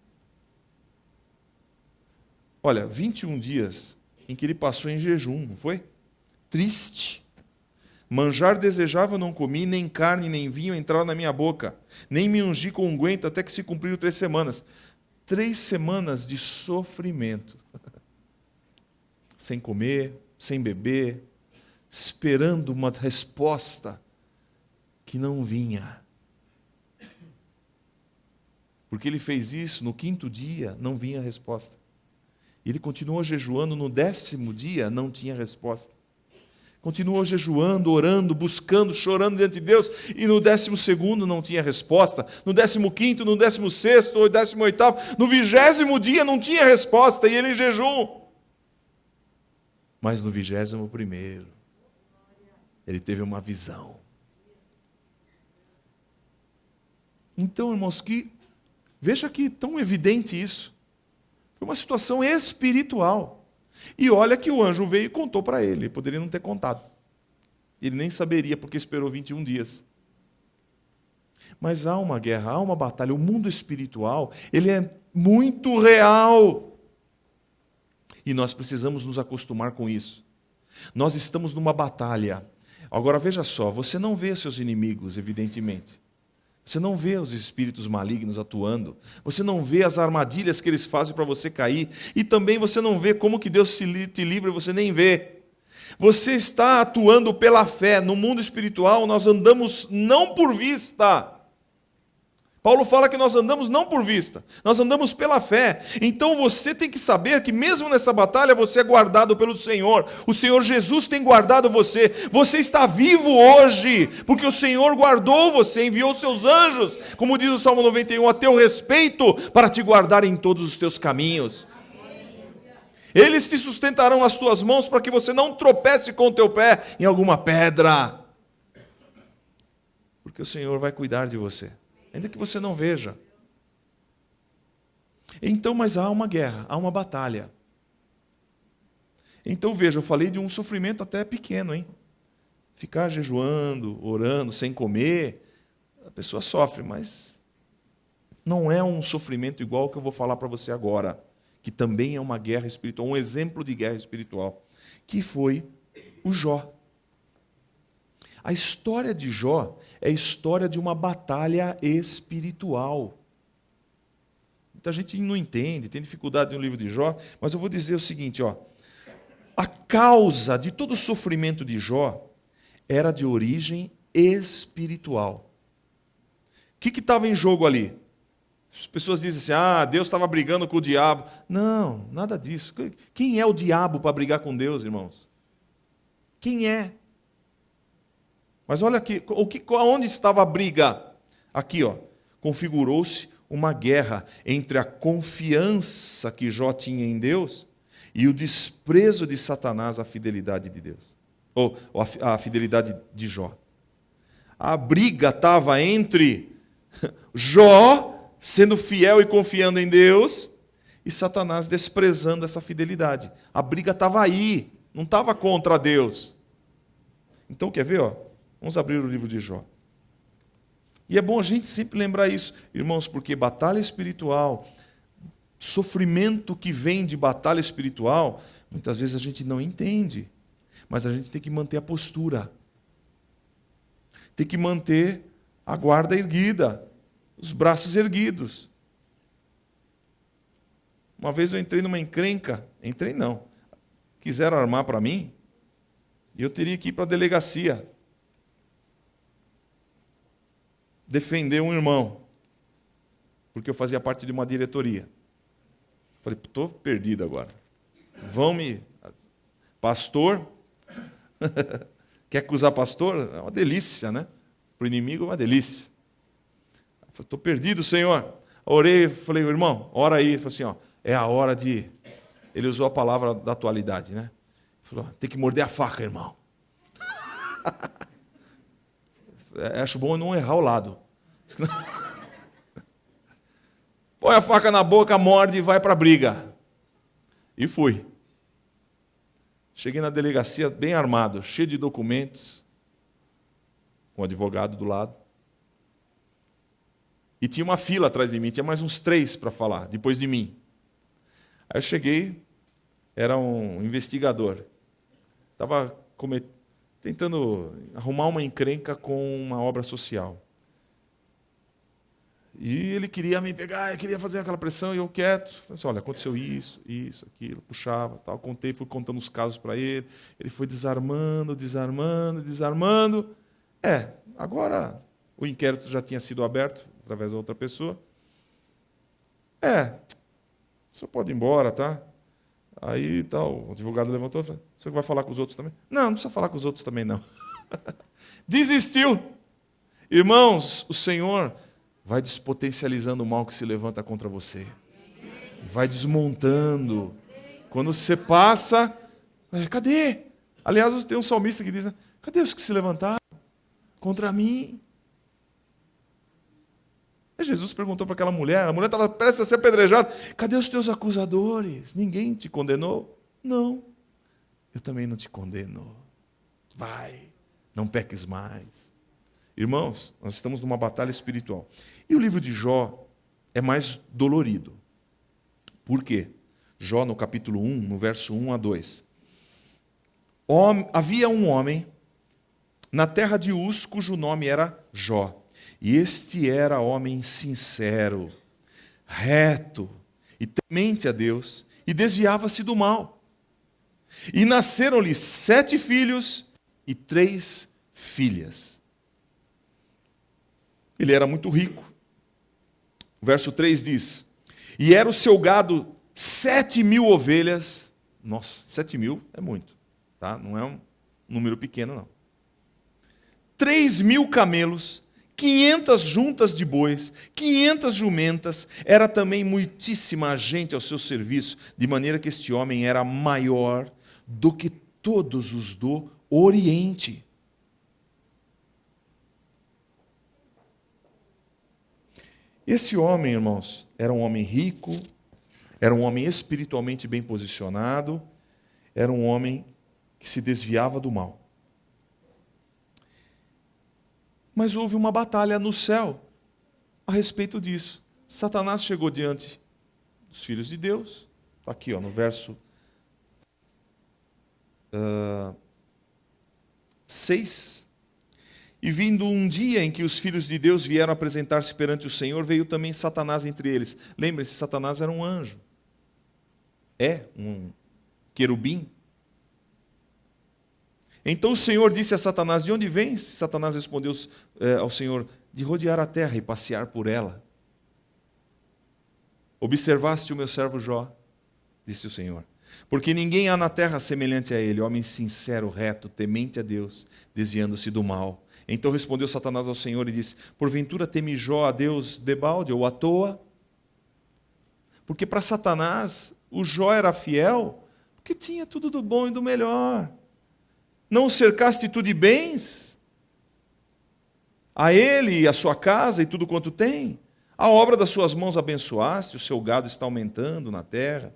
Olha, 21 dias em que ele passou em jejum, não foi? Triste. Manjar desejável não comi, nem carne, nem vinho entraram na minha boca, nem me ungi com unguento até que se cumpriram 3 semanas. 3 semanas de sofrimento. Sem comer, sem beber, esperando uma resposta que não vinha. Porque ele fez isso, no 5º dia não vinha a resposta. Ele continuou jejuando, no 10º dia não tinha resposta. Continuou jejuando, orando, buscando, chorando diante de Deus, e no 12º não tinha resposta, no 15º, no 16º, no 18º, no 20º dia não tinha resposta, e ele em jejum. Mas no 21º, ele teve uma visão. Então, irmãos, veja que tão evidente isso. Foi uma situação espiritual. E olha que o anjo veio e contou para ele. Ele poderia não ter contado. Ele nem saberia porque esperou 21 dias. Mas há uma guerra, há uma batalha. O mundo espiritual, ele é muito real. E nós precisamos nos acostumar com isso. Nós estamos numa batalha. Agora veja só, você não vê seus inimigos, evidentemente. Você não vê os espíritos malignos atuando. Você não vê as armadilhas que eles fazem para você cair. E também você não vê como que Deus te livra, você nem vê. Você está atuando pela fé. No mundo espiritual, nós andamos não por vista. Paulo fala que nós andamos não por vista, nós andamos pela fé. Então você tem que saber que mesmo nessa batalha você é guardado pelo Senhor. O Senhor Jesus tem guardado você. Você está vivo hoje, porque o Senhor guardou você, enviou seus anjos, como diz o Salmo 91, a teu respeito, para te guardar em todos os teus caminhos. Eles te sustentarão nas tuas mãos para que você não tropece com o teu pé em alguma pedra. Porque o Senhor vai cuidar de você. Ainda que você não veja. Então, mas há uma guerra, há uma batalha. Então veja, eu falei de um sofrimento até pequeno, hein? Ficar jejuando, orando, sem comer, a pessoa sofre, mas não é um sofrimento igual que eu vou falar para você agora, que também é uma guerra espiritual, um exemplo de guerra espiritual, que foi o Jó. A história de Jó é a história de uma batalha espiritual. Muita gente não entende, tem dificuldade no livro de Jó, mas eu vou dizer o seguinte, ó, a causa de todo o sofrimento de Jó era de origem espiritual. O que estava em jogo ali? As pessoas dizem assim, Deus estava brigando com o diabo. Não, nada disso. Quem é o diabo para brigar com Deus, irmãos? Quem é? Mas olha aqui, onde estava a briga? Aqui, ó, configurou-se uma guerra entre a confiança que Jó tinha em Deus e o desprezo de Satanás à fidelidade de Deus, ou a fidelidade de Jó. A briga estava entre Jó sendo fiel e confiando em Deus e Satanás desprezando essa fidelidade. A briga estava aí, não estava contra Deus. Então, quer ver? Ó? Vamos abrir o livro de Jó. E é bom a gente sempre lembrar isso, irmãos, porque batalha espiritual, sofrimento que vem de batalha espiritual, muitas vezes a gente não entende, mas a gente tem que manter a postura, tem que manter a guarda erguida, os braços erguidos. Uma vez eu entrei numa encrenca, quiseram armar para mim, e eu teria que ir para a delegacia, defender um irmão, porque eu fazia parte de uma diretoria. Falei, estou perdido agora. Pastor? Quer acusar pastor? É uma delícia, né? Para o inimigo é uma delícia. Falei, estou perdido, Senhor. Orei, falei, irmão, ora aí. Ele falou assim, ó, é a hora de... Ele usou a palavra da atualidade, né? Ele falou, tem que morder a faca, irmão. Acho bom eu não errar o lado. Põe a faca na boca, morde e vai para a briga. E fui. Cheguei na delegacia bem armado, cheio de documentos, com um advogado do lado. E tinha uma fila atrás de mim, tinha mais uns 3 para falar, depois de mim. Aí eu cheguei, era um investigador. Estava tentando arrumar uma encrenca com uma obra social. E ele queria me pegar, queria fazer aquela pressão, e eu quieto. Falei assim, olha, aconteceu isso, aquilo, puxava, tal. Fui contando os casos para ele. Ele foi desarmando. Agora o inquérito já tinha sido aberto, através da outra pessoa. O senhor pode ir embora, tá? Aí tal, o advogado levantou e falou, o senhor vai falar com os outros também? Não precisa falar com os outros também, não. Desistiu. Irmãos, o Senhor vai despotencializando o mal que se levanta contra você. Vai desmontando. Quando você passa, cadê? Aliás, tem um salmista que diz, cadê os que se levantaram contra mim? Aí Jesus perguntou para aquela mulher, a mulher estava prestes a ser apedrejada, cadê os teus acusadores? Ninguém te condenou? Não. Eu também não te condeno. Vai, não peques mais. Irmãos, nós estamos numa batalha espiritual. E o livro de Jó é mais dolorido. Por quê? Jó, no capítulo 1, no verso 1 a 2. Havia um homem na terra de Uz, cujo nome era Jó. E este era homem sincero, reto e temente a Deus, e desviava-se do mal. E nasceram-lhe 7 filhos e 3 filhas. Ele era muito rico. O verso 3 diz, e era o seu gado 7.000 ovelhas. Nossa, 7.000 é muito, tá? Não é um número pequeno, não. 3.000 camelos, 500 juntas de bois, 500 jumentas, era também muitíssima gente ao seu serviço, de maneira que este homem era maior do que todos os do Oriente. Esse homem, irmãos, era um homem rico, era um homem espiritualmente bem posicionado, era um homem que se desviava do mal. Mas houve uma batalha no céu a respeito disso. Satanás chegou diante dos filhos de Deus, está aqui no verso 6. E vindo um dia em que os filhos de Deus vieram apresentar-se perante o Senhor, veio também Satanás entre eles. Lembre-se, Satanás era um anjo. É um querubim. Então o Senhor disse a Satanás: de onde vens? Satanás respondeu ao Senhor: de rodear a terra e passear por ela. Observaste o meu servo Jó, disse o Senhor, porque ninguém há na terra semelhante a ele, homem sincero, reto, temente a Deus, desviando-se do mal. Então respondeu Satanás ao Senhor e disse: porventura teme Jó a Deus debalde ou à toa? Porque para Satanás o Jó era fiel, porque tinha tudo do bom e do melhor. Não o cercaste tu de bens? A ele e a sua casa e tudo quanto tem? A obra das suas mãos abençoaste, o seu gado está aumentando na terra.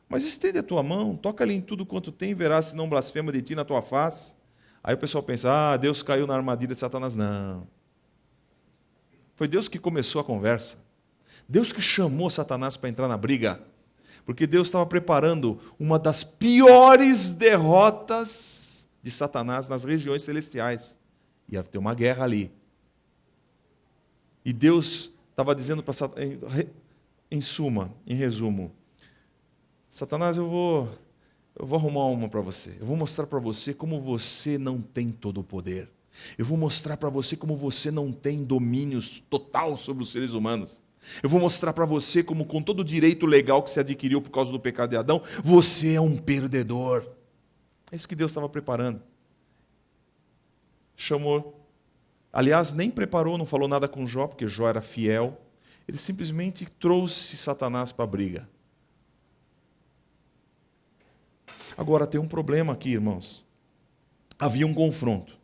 Mas estende a tua mão, toca-lhe em tudo quanto tem, verás se não blasfema de ti na tua face. Aí o pessoal pensa: Deus caiu na armadilha de Satanás. Não. Foi Deus que começou a conversa. Deus que chamou Satanás para entrar na briga. Porque Deus estava preparando uma das piores derrotas de Satanás nas regiões celestiais. Ia ter uma guerra ali. E Deus estava dizendo para Satanás, em resumo: Satanás, eu vou arrumar uma para você. Eu vou mostrar para você como você não tem todo o poder. Eu vou mostrar para você como você não tem domínio total sobre os seres humanos. Eu vou mostrar para você como, com todo o direito legal que se adquiriu por causa do pecado de Adão, você é um perdedor. É isso que Deus estava preparando. Chamou. Aliás, nem preparou, não falou nada com Jó, porque Jó era fiel. Ele simplesmente trouxe Satanás para a briga. Agora, tem um problema aqui, irmãos. Havia um confronto.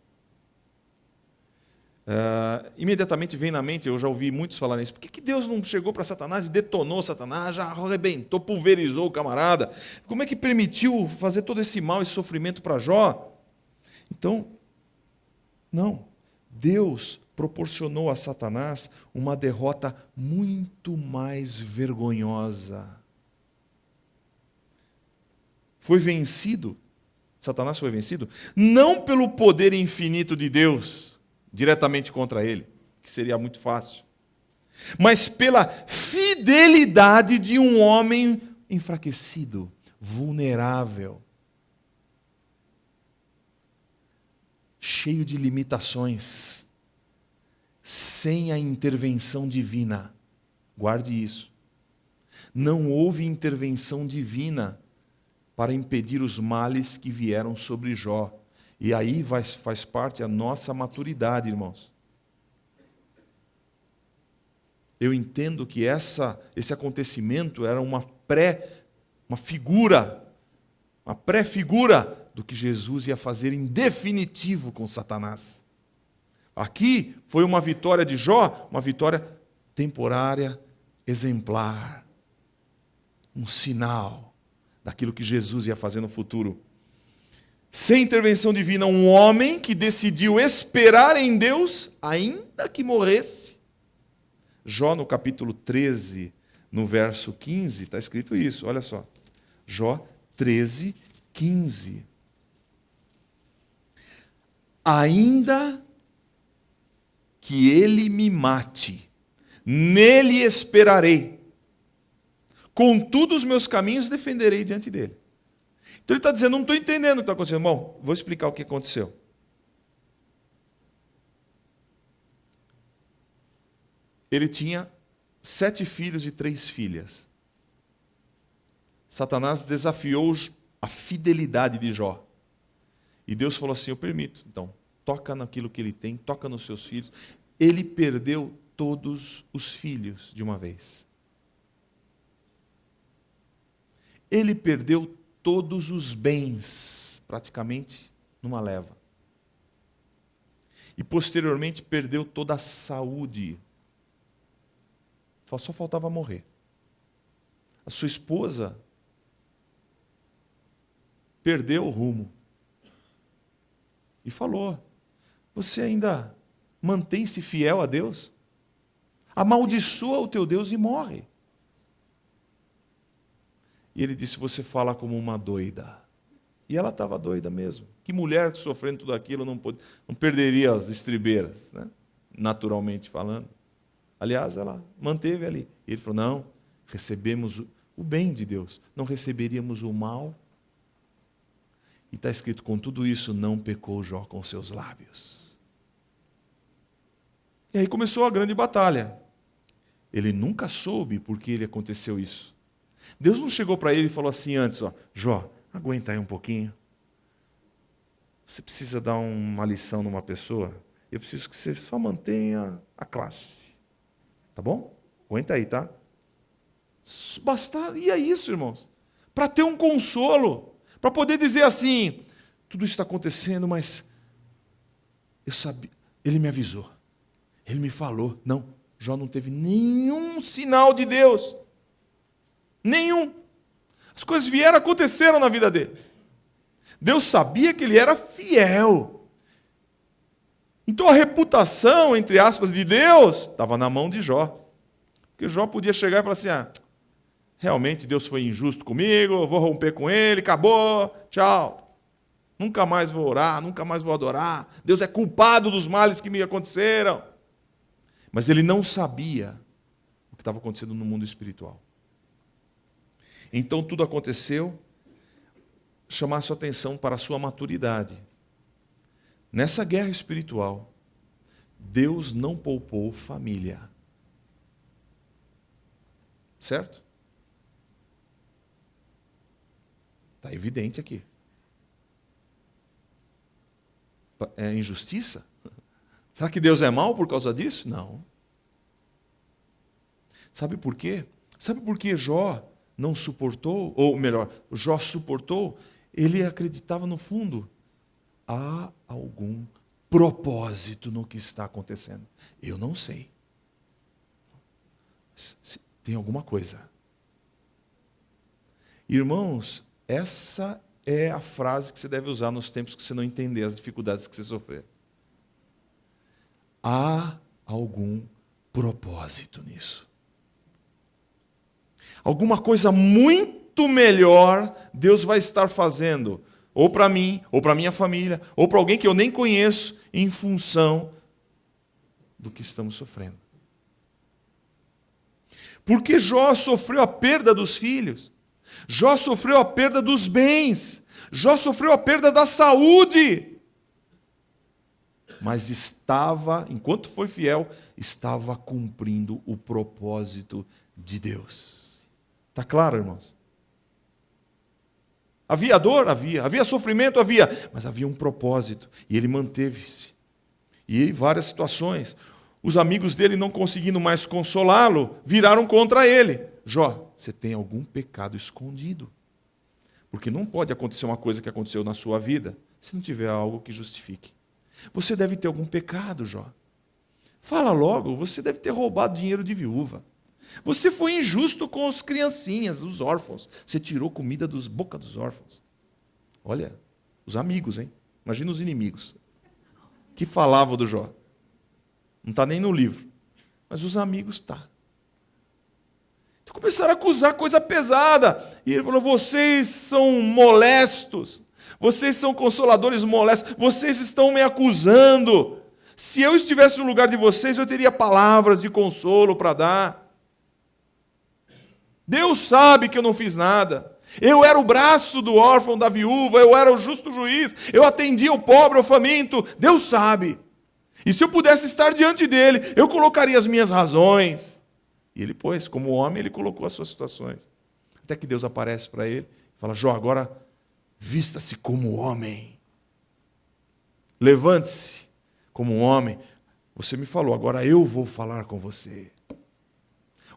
Imediatamente vem na mente, eu já ouvi muitos falarem isso: por que Deus não chegou para Satanás e detonou Satanás, já arrebentou, pulverizou o camarada? Como é que permitiu fazer todo esse mal, esse sofrimento para Jó? Então, não. Deus proporcionou a Satanás uma derrota muito mais vergonhosa. Foi vencido, Satanás foi vencido, não pelo poder infinito de Deus, diretamente contra ele, que seria muito fácil, mas pela fidelidade de um homem enfraquecido, vulnerável, cheio de limitações, sem a intervenção divina. Guarde isso. Não houve intervenção divina para impedir os males que vieram sobre Jó. E aí faz parte a nossa maturidade, irmãos. Eu entendo que esse acontecimento era uma pré-figura do que Jesus ia fazer em definitivo com Satanás. Aqui foi uma vitória de Jó, uma vitória temporária, exemplar, um sinal daquilo que Jesus ia fazer no futuro. Sem intervenção divina, um homem que decidiu esperar em Deus, ainda que morresse. Jó, no capítulo 13, no verso 15, está escrito isso, olha só. Jó 13, 15. Ainda que ele me mate, nele esperarei. Contudo, os meus caminhos defenderei diante dele. Então ele está dizendo: não estou entendendo o que está acontecendo. Bom, vou explicar o que aconteceu. Ele tinha 7 filhos e 3 filhas. Satanás desafiou a fidelidade de Jó. E Deus falou assim: eu permito. Então, toca naquilo que ele tem, toca nos seus filhos. Ele perdeu todos os filhos de uma vez. Ele perdeu todos os bens, praticamente, numa leva. E, posteriormente, perdeu toda a saúde. Só faltava morrer. A sua esposa perdeu o rumo. E falou: você ainda mantém-se fiel a Deus? Amaldiçoa o teu Deus e morre. E ele disse: você fala como uma doida. E ela estava doida mesmo. Que mulher que sofrendo tudo aquilo não perderia as estribeiras, né? Naturalmente falando. Aliás, ela manteve ali. E ele falou: não, recebemos o bem de Deus, não receberíamos o mal. E está escrito: com tudo isso não pecou Jó com seus lábios. E aí começou a grande batalha. Ele nunca soube por que ele aconteceu isso. Deus não chegou para ele e falou assim antes: ó, Jó, aguenta aí um pouquinho. Você precisa dar uma lição numa pessoa. Eu preciso que você só mantenha a classe. Tá bom? Aguenta aí, tá? Bastaria isso, irmãos. Para ter um consolo. Para poder dizer assim: tudo isso está acontecendo, mas eu sabia. Ele me avisou. Ele me falou. Não, Jó não teve nenhum sinal de Deus. Nenhum. As coisas vieram, aconteceram na vida dele. Deus sabia que ele era fiel. Então a reputação, entre aspas, de Deus estava na mão de Jó. Porque Jó podia chegar e falar assim: ah, realmente Deus foi injusto comigo, vou romper com ele, acabou, tchau. Nunca mais vou orar, nunca mais vou adorar. Deus é culpado dos males que me aconteceram. Mas ele não sabia o que estava acontecendo no mundo espiritual. Então tudo aconteceu, chamar sua atenção para a sua maturidade. Nessa guerra espiritual, Deus não poupou família. Certo? Está evidente aqui. É injustiça? Será que Deus é mau por causa disso? Não. Sabe por quê? Sabe por que Jó não suportou? Ou melhor, Jó suportou? Ele acreditava no fundo: há algum propósito no que está acontecendo. Eu não sei. Tem alguma coisa. Irmãos, essa é a frase que você deve usar nos tempos que você não entender as dificuldades que você sofrer. Há algum propósito nisso. Alguma coisa muito melhor Deus vai estar fazendo, ou para mim, ou para minha família, ou para alguém que eu nem conheço, em função do que estamos sofrendo. Porque Jó sofreu a perda dos filhos, Jó sofreu a perda dos bens, Jó sofreu a perda da saúde. Mas estava, enquanto foi fiel, estava cumprindo o propósito de Deus. Está claro, irmãos? Havia dor? Havia sofrimento? Havia. Mas havia um propósito. E ele manteve-se. E em várias situações, os amigos dele, não conseguindo mais consolá-lo, viraram contra ele. Jó, você tem algum pecado escondido. Porque não pode acontecer uma coisa que aconteceu na sua vida, se não tiver algo que justifique. Você deve ter algum pecado, Jó. Fala logo, você deve ter roubado dinheiro de viúva. Você foi injusto com as criancinhas, os órfãos. Você tirou comida dos boca dos órfãos. Olha, os amigos, hein? Imagina os inimigos. Que falavam do Jó. Não está nem no livro. Mas os amigos tá. Então começaram a acusar coisa pesada. E ele falou: vocês são molestos. Vocês são consoladores molestos. Vocês estão me acusando. Se eu estivesse no lugar de vocês, eu teria palavras de consolo para dar. Deus sabe que eu não fiz nada. Eu era o braço do órfão, da viúva. Eu era o justo juiz. Eu atendia o pobre, o faminto. Deus sabe. E se eu pudesse estar diante dele, eu colocaria as minhas razões. E ele, pois, como homem, ele colocou as suas situações. Até que Deus aparece para ele e fala: Jó, agora vista-se como homem. Levante-se como um homem. Você me falou, agora eu vou falar com você.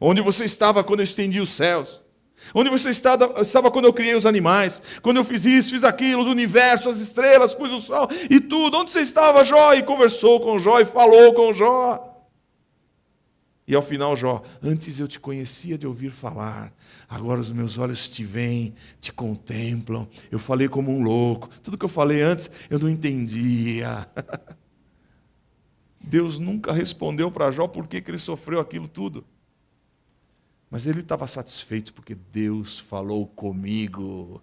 Onde você estava quando eu estendi os céus? Onde você estava quando eu criei os animais? Quando eu fiz isso, fiz aquilo, o universo, as estrelas, pus o sol e tudo. Onde você estava, Jó? E conversou com Jó e falou com Jó. E ao final Jó, antes eu te conhecia de ouvir falar, agora os meus olhos te veem, te contemplam, eu falei como um louco, tudo que eu falei antes eu não entendia. Deus nunca respondeu para Jó por que ele sofreu aquilo tudo. Mas ele estava satisfeito porque Deus falou comigo.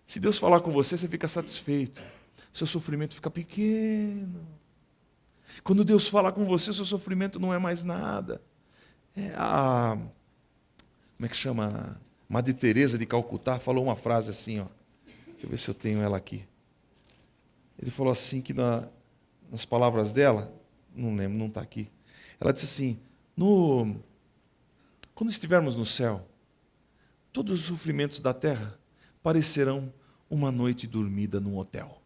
Se Deus falar com você, você fica satisfeito. Seu sofrimento fica pequeno. Quando Deus fala com você, seu sofrimento não é mais nada. Como é que chama? Madre Teresa de Calcutá falou uma frase assim, ó. Deixa eu ver se eu tenho ela aqui. Ele falou assim que nas palavras dela, não lembro, não está aqui. Ela disse assim, quando estivermos no céu, todos os sofrimentos da terra parecerão uma noite dormida num hotel.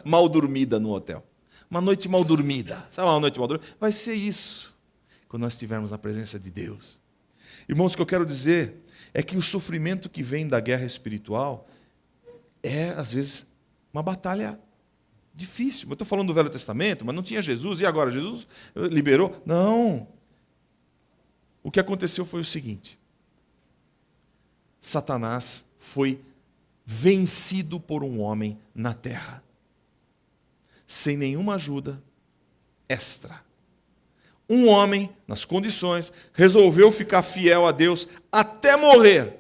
Mal dormida num hotel. Uma noite mal dormida. Sabe uma noite mal dormida? Vai ser isso, quando nós estivermos na presença de Deus. Irmãos, o que eu quero dizer é que o sofrimento que vem da guerra espiritual é, às vezes, uma batalha difícil. Eu estou falando do Velho Testamento, mas não tinha Jesus. E agora? Jesus liberou? Não. O que aconteceu foi o seguinte. Satanás foi vencido por um homem na terra, sem nenhuma ajuda extra. Um homem, nas condições, resolveu ficar fiel a Deus até morrer.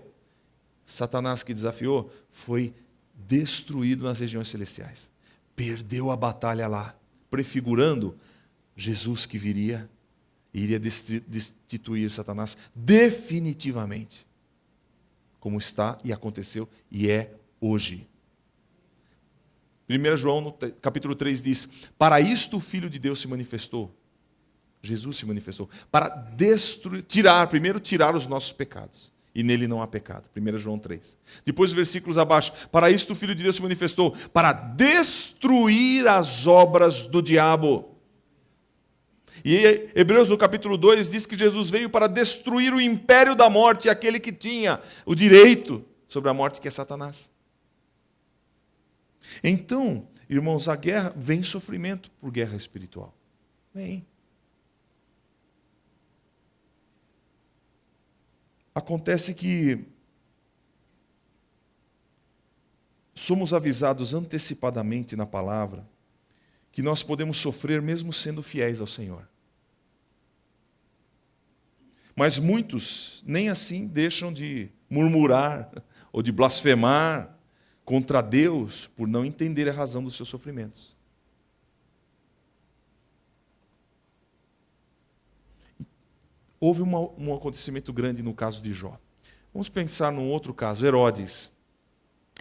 Satanás, que desafiou, foi destruído nas regiões celestiais. Perdeu a batalha lá, prefigurando Jesus que viria e iria destituir Satanás definitivamente, como está e aconteceu e é hoje. 1 João, no capítulo 3, diz, para isto o Filho de Deus se manifestou, Jesus se manifestou, para primeiro tirar os nossos pecados, e nele não há pecado, 1 João 3. Depois, versículos abaixo, para isto o Filho de Deus se manifestou, para destruir as obras do diabo. E Hebreus, no capítulo 2, diz que Jesus veio para destruir o império da morte, aquele que tinha o direito sobre a morte, que é Satanás. Então, irmãos, a guerra vem sofrimento por guerra espiritual. Vem. Acontece que somos avisados antecipadamente na palavra que nós podemos sofrer mesmo sendo fiéis ao Senhor. Mas muitos nem assim deixam de murmurar ou de blasfemar contra Deus por não entender a razão dos seus sofrimentos. Houve um acontecimento grande no caso de Jó. Vamos pensar num outro caso, Herodes.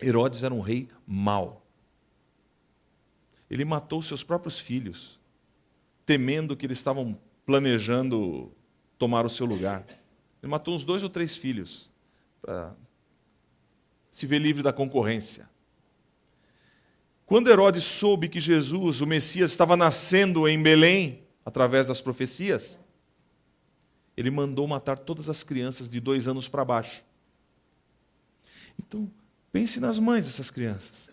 Herodes era um rei mau. Ele matou seus próprios filhos, temendo que eles estavam planejando tomar o seu lugar. Ele matou uns 2 ou 3 filhos, para se ver livre da concorrência. Quando Herodes soube que Jesus, o Messias, estava nascendo em Belém, através das profecias, ele mandou matar todas as crianças de 2 anos para baixo. Então, pense nas mães dessas crianças.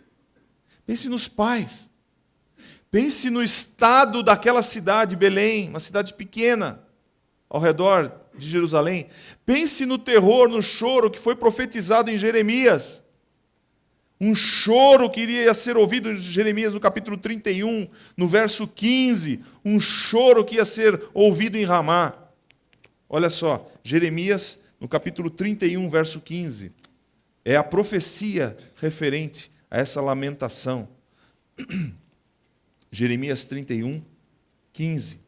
Pense nos pais. Pense no estado daquela cidade, Belém, uma cidade pequena, ao redor de Jerusalém. Pense no terror, no choro que foi profetizado em Jeremias. Um choro que iria ser ouvido em Jeremias no capítulo 31, no verso 15. Um choro que ia ser ouvido em Ramá. Olha só, Jeremias, no capítulo 31, verso 15. É a profecia referente a essa lamentação. Jeremias 31, 15.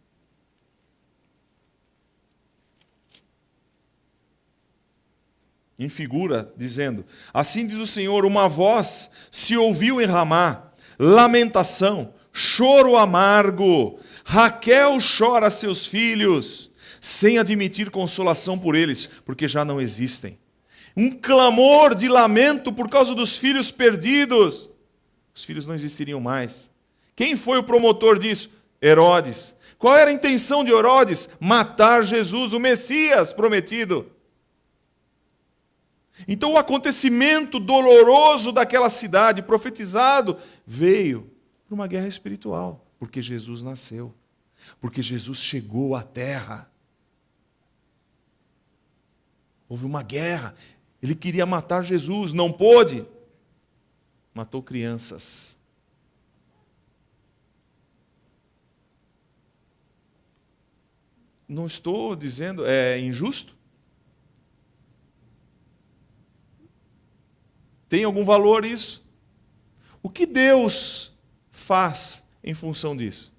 Em figura, dizendo, assim diz o Senhor, uma voz se ouviu em Ramá, lamentação, choro amargo, Raquel chora seus filhos, sem admitir consolação por eles, porque já não existem. Um clamor de lamento por causa dos filhos perdidos. Os filhos não existiriam mais. Quem foi o promotor disso? Herodes. Qual era a intenção de Herodes? Matar Jesus, o Messias prometido. Então o acontecimento doloroso daquela cidade, profetizado, veio por uma guerra espiritual, porque Jesus nasceu. Porque Jesus chegou à terra. Houve uma guerra. Ele queria matar Jesus, não pôde. Matou crianças. Não estou dizendo, é injusto? Tem algum valor isso? O que Deus faz em função disso?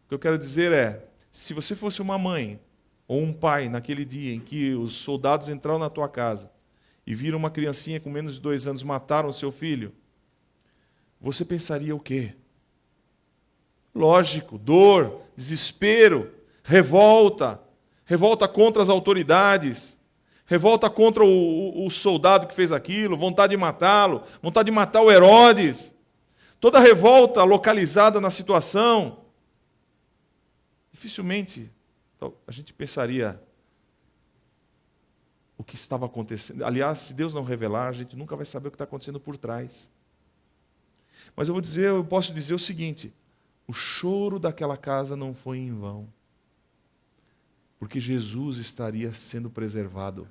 O que eu quero dizer é, se você fosse uma mãe ou um pai naquele dia em que os soldados entraram na tua casa e viram uma criancinha com menos de 2 anos, mataram o seu filho, você pensaria o quê? Lógico, dor, desespero, revolta contra as autoridades, revolta contra o soldado que fez aquilo, vontade de matá-lo, vontade de matar o Herodes, toda revolta localizada na situação. Dificilmente a gente pensaria o que estava acontecendo. Aliás, se Deus não revelar, a gente nunca vai saber o que está acontecendo por trás. Mas eu posso dizer o seguinte: o choro daquela casa não foi em vão, porque Jesus estaria sendo preservado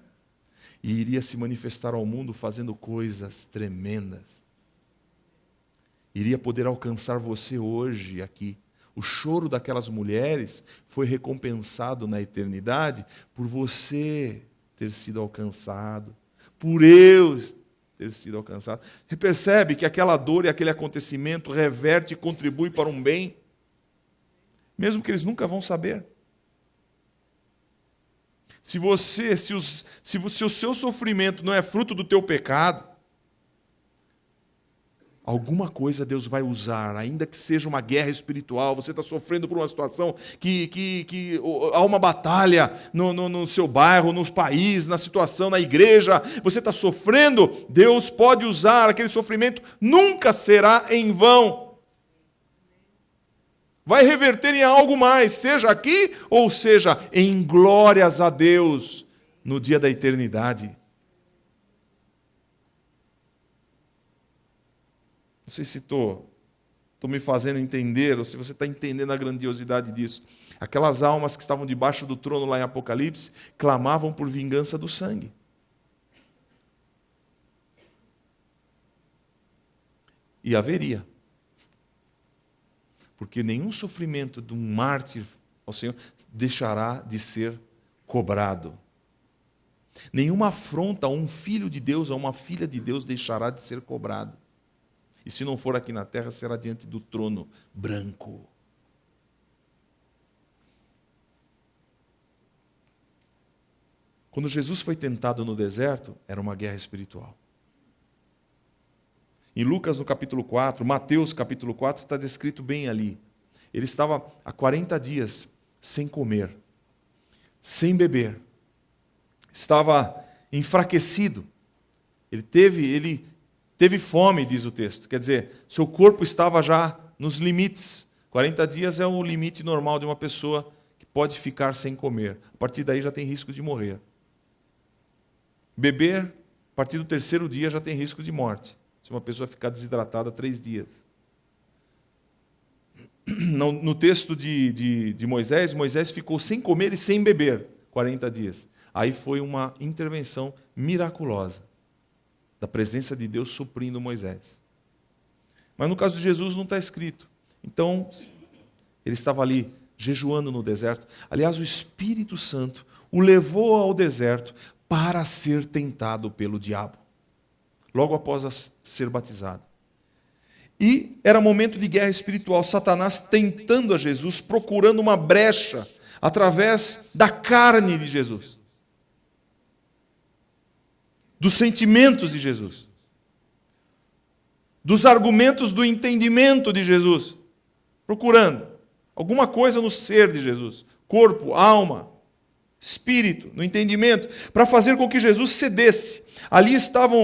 e iria se manifestar ao mundo fazendo coisas tremendas. Iria poder alcançar você hoje aqui. O choro daquelas mulheres foi recompensado na eternidade por você ter sido alcançado, por eu ter sido alcançado. Você percebe que aquela dor e aquele acontecimento reverte e contribui para um bem, mesmo que eles nunca vão saber. Se o seu sofrimento não é fruto do teu pecado, alguma coisa Deus vai usar, ainda que seja uma guerra espiritual, você está sofrendo por uma situação que há uma batalha no seu bairro, no país, na situação, na igreja, você está sofrendo, Deus pode usar aquele sofrimento, nunca será em vão. Vai reverter em algo mais, seja aqui ou seja em glórias a Deus no dia da eternidade. Não sei se estou me fazendo entender, ou se você está entendendo a grandiosidade disso. Aquelas almas que estavam debaixo do trono lá em Apocalipse, clamavam por vingança do sangue. E haveria. Porque nenhum sofrimento de um mártir ao Senhor deixará de ser cobrado. Nenhuma afronta a um filho de Deus, a uma filha de Deus, deixará de ser cobrado. E se não for aqui na terra, será diante do trono branco. Quando Jesus foi tentado no deserto, era uma guerra espiritual. Em Lucas, no capítulo 4, Mateus, capítulo 4, está descrito bem ali. Ele estava há 40 dias sem comer, sem beber. Estava enfraquecido. Ele teve fome, diz o texto. Quer dizer, seu corpo estava já nos limites. 40 dias é o limite normal de uma pessoa que pode ficar sem comer. A partir daí já tem risco de morrer. Beber, a partir do 3º dia já tem risco de morte. Se uma pessoa ficar desidratada 3 dias. No texto de Moisés, Moisés ficou sem comer e sem beber 40 dias. Aí foi uma intervenção miraculosa da presença de Deus suprindo Moisés. Mas no caso de Jesus não está escrito. Então, ele estava ali jejuando no deserto. Aliás, o Espírito Santo o levou ao deserto para ser tentado pelo diabo, logo após ser batizado. E era momento de guerra espiritual, Satanás tentando a Jesus, procurando uma brecha através da carne de Jesus, dos sentimentos de Jesus, dos argumentos do entendimento de Jesus, procurando alguma coisa no ser de Jesus, corpo, alma, espírito, no entendimento, para fazer com que Jesus cedesse. Ali estava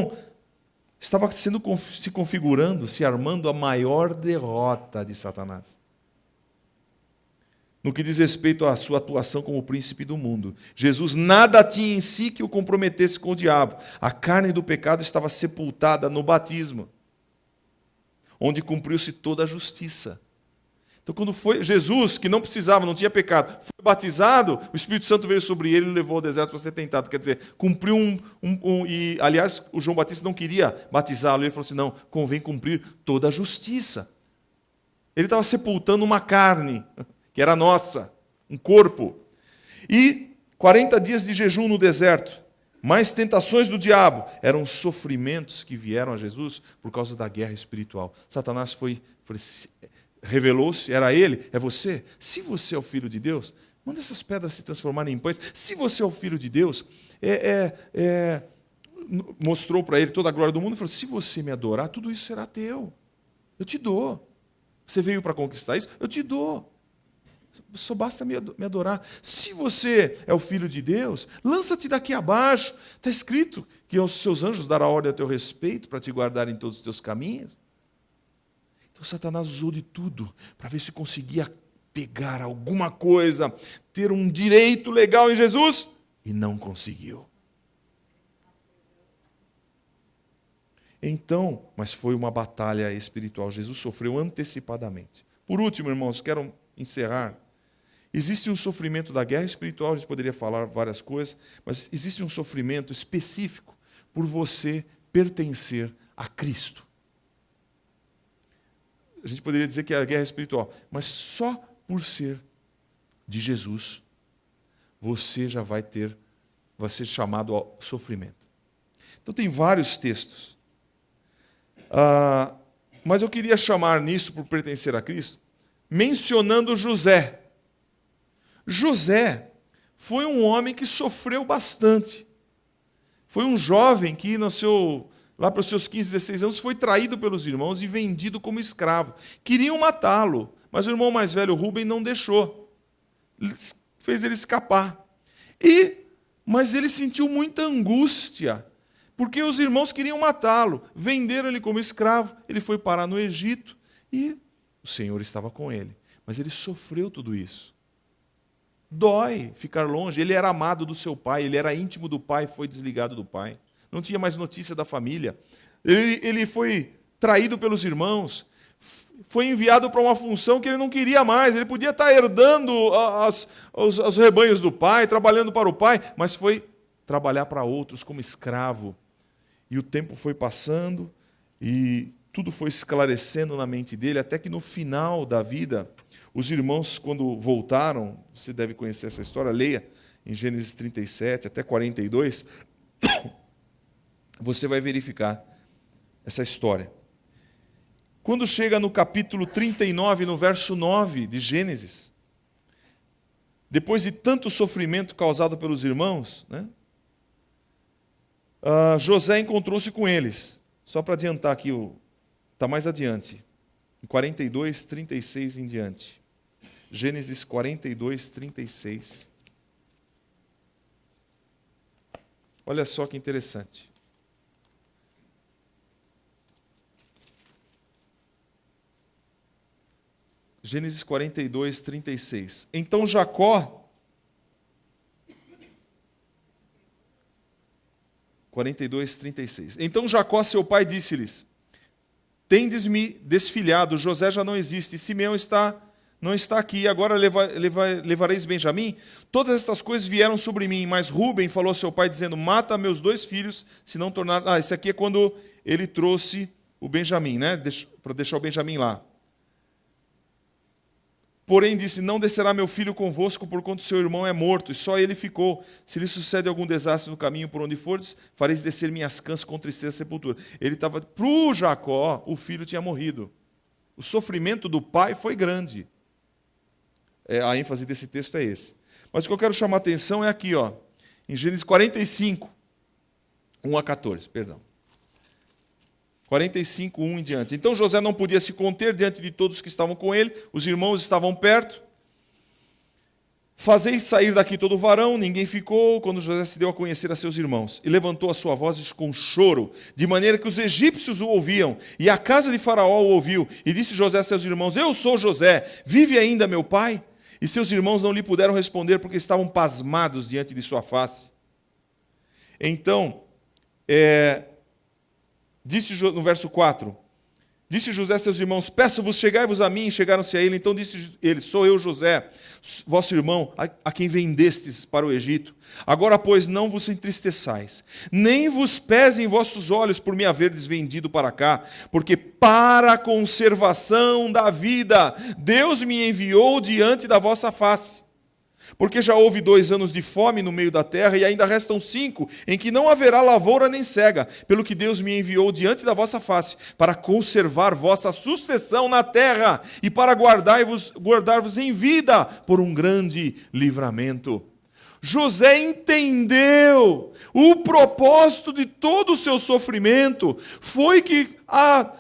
se configurando, se armando a maior derrota de Satanás. No que diz respeito à sua atuação como príncipe do mundo, Jesus nada tinha em si que o comprometesse com o diabo. A carne do pecado estava sepultada no batismo, onde cumpriu-se toda a justiça. Então, quando foi Jesus, que não precisava, não tinha pecado, foi batizado, o Espírito Santo veio sobre ele e o levou ao deserto para ser tentado. Quer dizer, cumpriu E, aliás, o João Batista não queria batizá-lo. Ele falou assim, não, convém cumprir toda a justiça. Ele estava sepultando uma carne, que era nossa, um corpo. E 40 dias de jejum no deserto, mais tentações do diabo, eram sofrimentos que vieram a Jesus por causa da guerra espiritual. Satanás revelou-se, era ele, é você. Se você é o Filho de Deus, manda essas pedras se transformarem em pães. Se você é o Filho de Deus, mostrou para ele toda a glória do mundo e falou, se você me adorar, tudo isso será teu. Eu te dou. Você veio para conquistar isso? Eu te dou. Só basta me adorar. Se você é o Filho de Deus, lança-te daqui abaixo. Está escrito que aos seus anjos dará ordem a teu respeito para te guardar em todos os teus caminhos. Então Satanás usou de tudo para ver se conseguia pegar alguma coisa, ter um direito legal em Jesus, e não conseguiu. Então, mas foi uma batalha espiritual. Jesus sofreu antecipadamente. Por último, irmãos, quero encerrar. Existe um sofrimento da guerra espiritual, a gente poderia falar várias coisas, mas existe um sofrimento específico por você pertencer a Cristo. A gente poderia dizer que é a guerra espiritual, mas só por ser de Jesus, você já vai ser chamado ao sofrimento. Então tem vários textos. Mas eu queria chamar nisso, por pertencer a Cristo, mencionando José. José foi um homem que sofreu bastante. Foi um jovem que nasceu lá para os seus 15, 16 anos, foi traído pelos irmãos e vendido como escravo. Queriam matá-lo, mas o irmão mais velho, Rubem, não deixou. Fez ele escapar. Mas ele sentiu muita angústia, porque os irmãos queriam matá-lo. Venderam ele como escravo, ele foi parar no Egito e o Senhor estava com ele. Mas ele sofreu tudo isso. Dói ficar longe. Ele era amado do seu pai, ele era íntimo do pai, foi desligado do pai. Não tinha mais notícia da família. Ele foi traído pelos irmãos, foi enviado para uma função que ele não queria mais. Ele podia estar herdando os rebanhos do pai, trabalhando para o pai, mas foi trabalhar para outros como escravo. E o tempo foi passando e tudo foi esclarecendo na mente dele, até que no final da vida, os irmãos, quando voltaram, você deve conhecer essa história, leia em Gênesis 37 até 42, você vai verificar essa história. Quando chega no capítulo 39, no verso 9 de Gênesis, depois de tanto sofrimento causado pelos irmãos, José encontrou-se com eles. Só para adiantar aqui, está mais adiante, em 42, 36 em diante. Gênesis 42, 36. Olha só que interessante. Gênesis 42, 36. Então Jacó, 42, 36. Então Jacó, seu pai, disse-lhes: tendes-me desfilhado, José já não existe, Simeão não está aqui, agora levareis Benjamim? Todas estas coisas vieram sobre mim, mas Rúben falou ao seu pai, dizendo: mata meus 2 filhos, se não tornar... esse aqui é quando ele trouxe o Benjamim, para deixar o Benjamim lá. Porém disse: não descerá meu filho convosco, porquanto seu irmão é morto, e só ele ficou. Se lhe sucede algum desastre no caminho por onde fordes, fareis descer minhas cãs com tristeza à sepultura. Ele estava... Para o Jacó, o filho tinha morrido. O sofrimento do pai foi grande. A ênfase desse texto é esse. Mas o que eu quero chamar a atenção é aqui, em Gênesis 45, 1 a 14, perdão. 45, 1 em diante. Então José não podia se conter diante de todos que estavam com ele, os irmãos estavam perto. Fazeis sair daqui todo varão, ninguém ficou, quando José se deu a conhecer a seus irmãos. E levantou a sua voz com choro, de maneira que os egípcios o ouviam, e a casa de Faraó o ouviu. E disse José a seus irmãos: eu sou José, vive ainda meu pai? E seus irmãos não lhe puderam responder, porque estavam pasmados diante de sua face. Então, disse no verso 4, Disse José a seus irmãos: peço-vos, chegai-vos a mim. E chegaram-se a ele. Então disse ele: sou eu, José, vosso irmão, a quem vendestes para o Egito. Agora, pois, não vos entristeçais, nem vos pesem vossos olhos por me haverdes vendido para cá, porque para a conservação da vida Deus me enviou diante da vossa face. Porque já houve 2 anos de fome no meio da terra, e ainda restam 5, em que não haverá lavoura nem cega, pelo que Deus me enviou diante da vossa face, para conservar vossa sucessão na terra, e para guardar-vos em vida por um grande livramento. José entendeu o propósito de todo o seu sofrimento, foi que a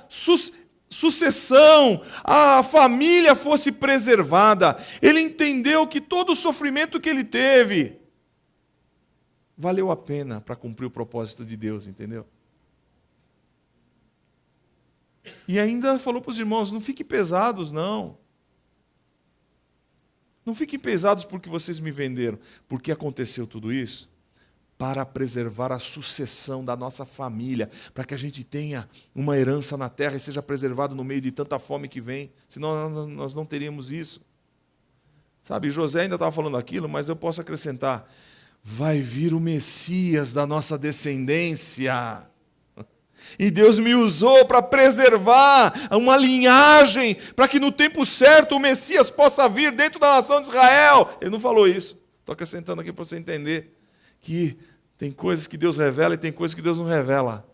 sucessão, a família fosse preservada. Ele entendeu que todo o sofrimento que ele teve valeu a pena para cumprir o propósito de Deus, entendeu? E ainda falou para os irmãos: não fiquem pesados, não. Não fiquem pesados porque vocês me venderam. Porque aconteceu tudo isso para preservar a sucessão da nossa família, para que a gente tenha uma herança na terra e seja preservado no meio de tanta fome que vem, senão nós não teríamos isso. Sabe, José ainda estava falando aquilo, mas eu posso acrescentar: vai vir o Messias da nossa descendência. E Deus me usou para preservar uma linhagem, para que no tempo certo o Messias possa vir dentro da nação de Israel. Ele não falou isso. Estou acrescentando aqui para você entender que tem coisas que Deus revela e tem coisas que Deus não revela.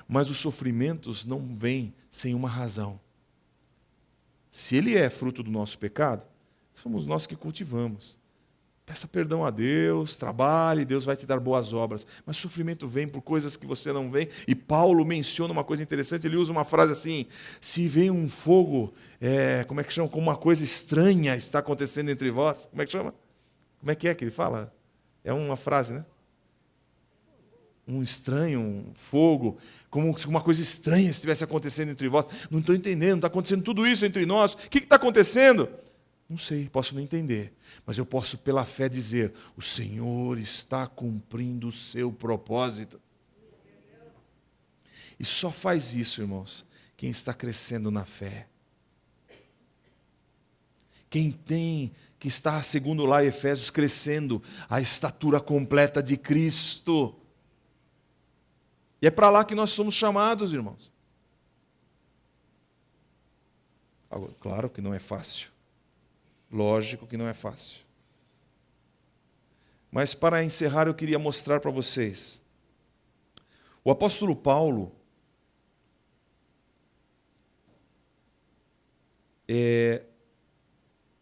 Mas os sofrimentos não vêm sem uma razão. Se ele é fruto do nosso pecado, somos nós que cultivamos. Peça perdão a Deus, trabalhe, Deus vai te dar boas obras. Mas sofrimento vem por coisas que você não vê. E Paulo menciona uma coisa interessante, ele usa uma frase assim: se vem um fogo, como é que chama? Como uma coisa estranha está acontecendo entre vós. Como é que chama? Como é que ele fala? É uma frase, né? Um estranho, um fogo, como se uma coisa estranha estivesse acontecendo entre vós. Não estou entendendo, está acontecendo tudo isso entre nós. O que está acontecendo? Não sei, posso não entender. Mas eu posso, pela fé, dizer: o Senhor está cumprindo o seu propósito. E só faz isso, irmãos, quem está crescendo na fé. Quem tem que está, segundo lá Efésios, crescendo a estatura completa de Cristo. E é para lá que nós somos chamados, irmãos. Agora, claro que não é fácil. Lógico que não é fácil. Mas para encerrar, eu queria mostrar para vocês. O apóstolo Paulo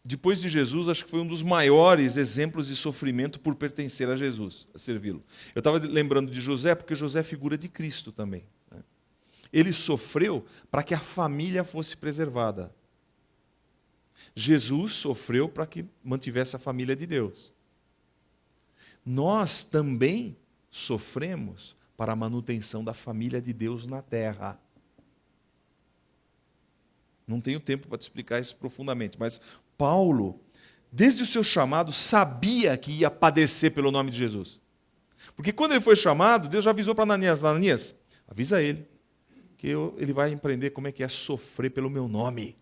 depois de Jesus, acho que foi um dos maiores exemplos de sofrimento por pertencer a Jesus, a servi-lo. Eu estava lembrando de José, porque José é figura de Cristo também. Ele sofreu para que a família fosse preservada. Jesus sofreu para que mantivesse a família de Deus. Nós também sofremos para a manutenção da família de Deus na terra. Não tenho tempo para te explicar isso profundamente, mas Paulo, desde o seu chamado, sabia que ia padecer pelo nome de Jesus. Porque quando ele foi chamado, Deus já avisou para Ananias: Ananias, avisa ele, que ele vai aprender como é que é sofrer pelo meu nome.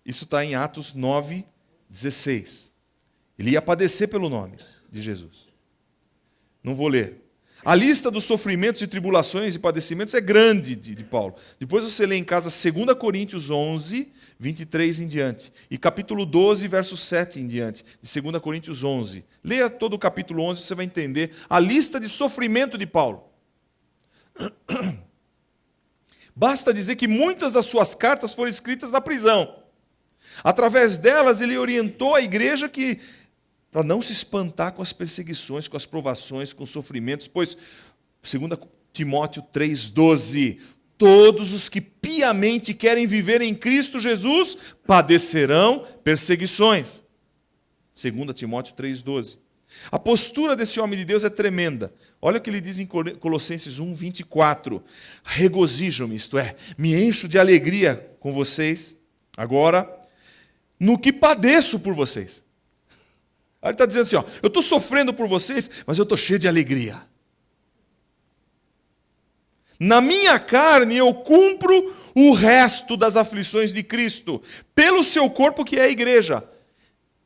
Isso está em Atos 9:16. Ele ia padecer pelo nome de Jesus. Não vou ler. A lista dos sofrimentos e tribulações e padecimentos é grande de Paulo. Depois você lê em casa 2 Coríntios 11, 23 em diante. E capítulo 12, verso 7 em diante. De 2 Coríntios 11. Leia todo o capítulo 11, você vai entender a lista de sofrimento de Paulo. Basta dizer que muitas das suas cartas foram escritas na prisão. Através delas, ele orientou a igreja para não se espantar com as perseguições, com as provações, com os sofrimentos, pois, 2 Timóteo 3,12, todos os que piamente querem viver em Cristo Jesus padecerão perseguições. 2 Timóteo 3,12. A postura desse homem de Deus é tremenda. Olha o que ele diz em Colossenses 1:24. Regozijo-me, isto é, me encho de alegria com vocês, agora, no que padeço por vocês. Aí ele está dizendo assim, eu estou sofrendo por vocês, mas eu estou cheio de alegria. Na minha carne eu cumpro o resto das aflições de Cristo, pelo seu corpo que é a igreja.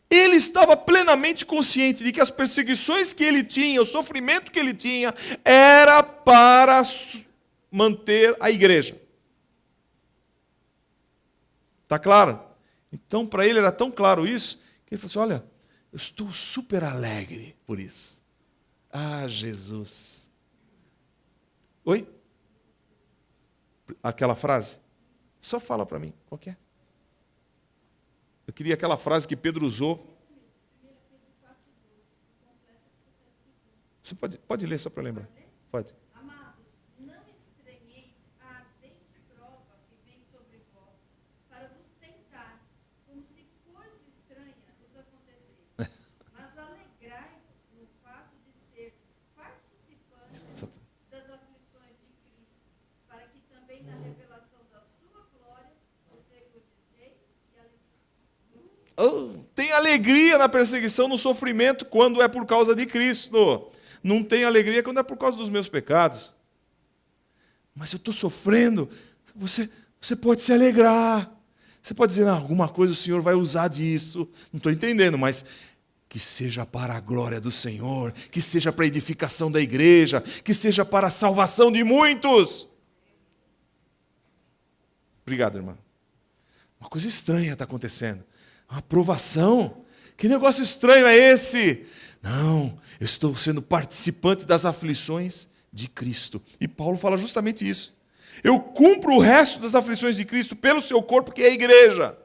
Ele estava plenamente consciente de que as perseguições que ele tinha, o sofrimento que ele tinha, era para manter a igreja. Está claro? Então, para ele era tão claro isso, que ele falou assim, olha, eu estou super alegre por isso. Ah, Jesus. Oi? Aquela frase? Só fala para mim, qual que é? Eu queria aquela frase que Pedro usou. Você pode ler só para lembrar. Pode. Amados, não estranheis a ardente prova que vem sobre vós, para vos tentar, como se coisa estranha vos acontecesse. Mas alegrai-vos no fato de seres participantes das aflições de Cristo, para que também na revelação da sua glória vos regozijeis e alegreis. Tem alegria na perseguição, no sofrimento, quando é por causa de Cristo. Não tem alegria quando é por causa dos meus pecados. Mas eu estou sofrendo. Você pode se alegrar. Você pode dizer, alguma coisa o Senhor vai usar disso. Não estou entendendo, mas que seja para a glória do Senhor, que seja para a edificação da igreja, que seja para a salvação de muitos. Obrigado, irmã. Uma coisa estranha está acontecendo. Uma provação. Que negócio estranho é esse? Não, eu estou sendo participante das aflições de Cristo. E Paulo fala justamente isso. Eu cumpro o resto das aflições de Cristo pelo seu corpo, que é a igreja.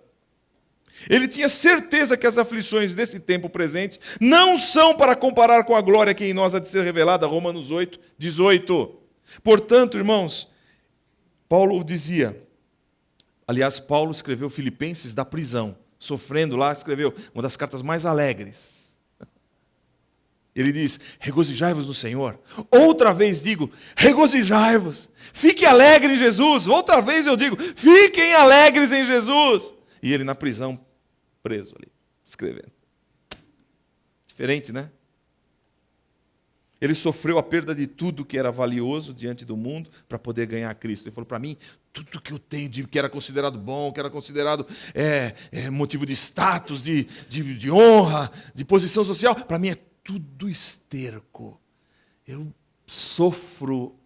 Ele tinha certeza que as aflições desse tempo presente não são para comparar com a glória que em nós há de ser revelada, Romanos 8, 18. Portanto, irmãos, Paulo dizia, aliás, Paulo escreveu Filipenses da prisão, sofrendo lá, escreveu uma das cartas mais alegres. Ele diz, regozijai-vos no Senhor. Outra vez digo, regozijai-vos. Fique alegre em Jesus. Outra vez eu digo, fiquem alegres em Jesus. E ele na prisão, preso ali, escrevendo. Diferente, né? Ele sofreu a perda de tudo que era valioso diante do mundo para poder ganhar Cristo. Ele falou, para mim, tudo que eu tenho que era considerado bom, que era considerado motivo de status, de honra, de posição social, para mim é tudo esterco. Eu sofro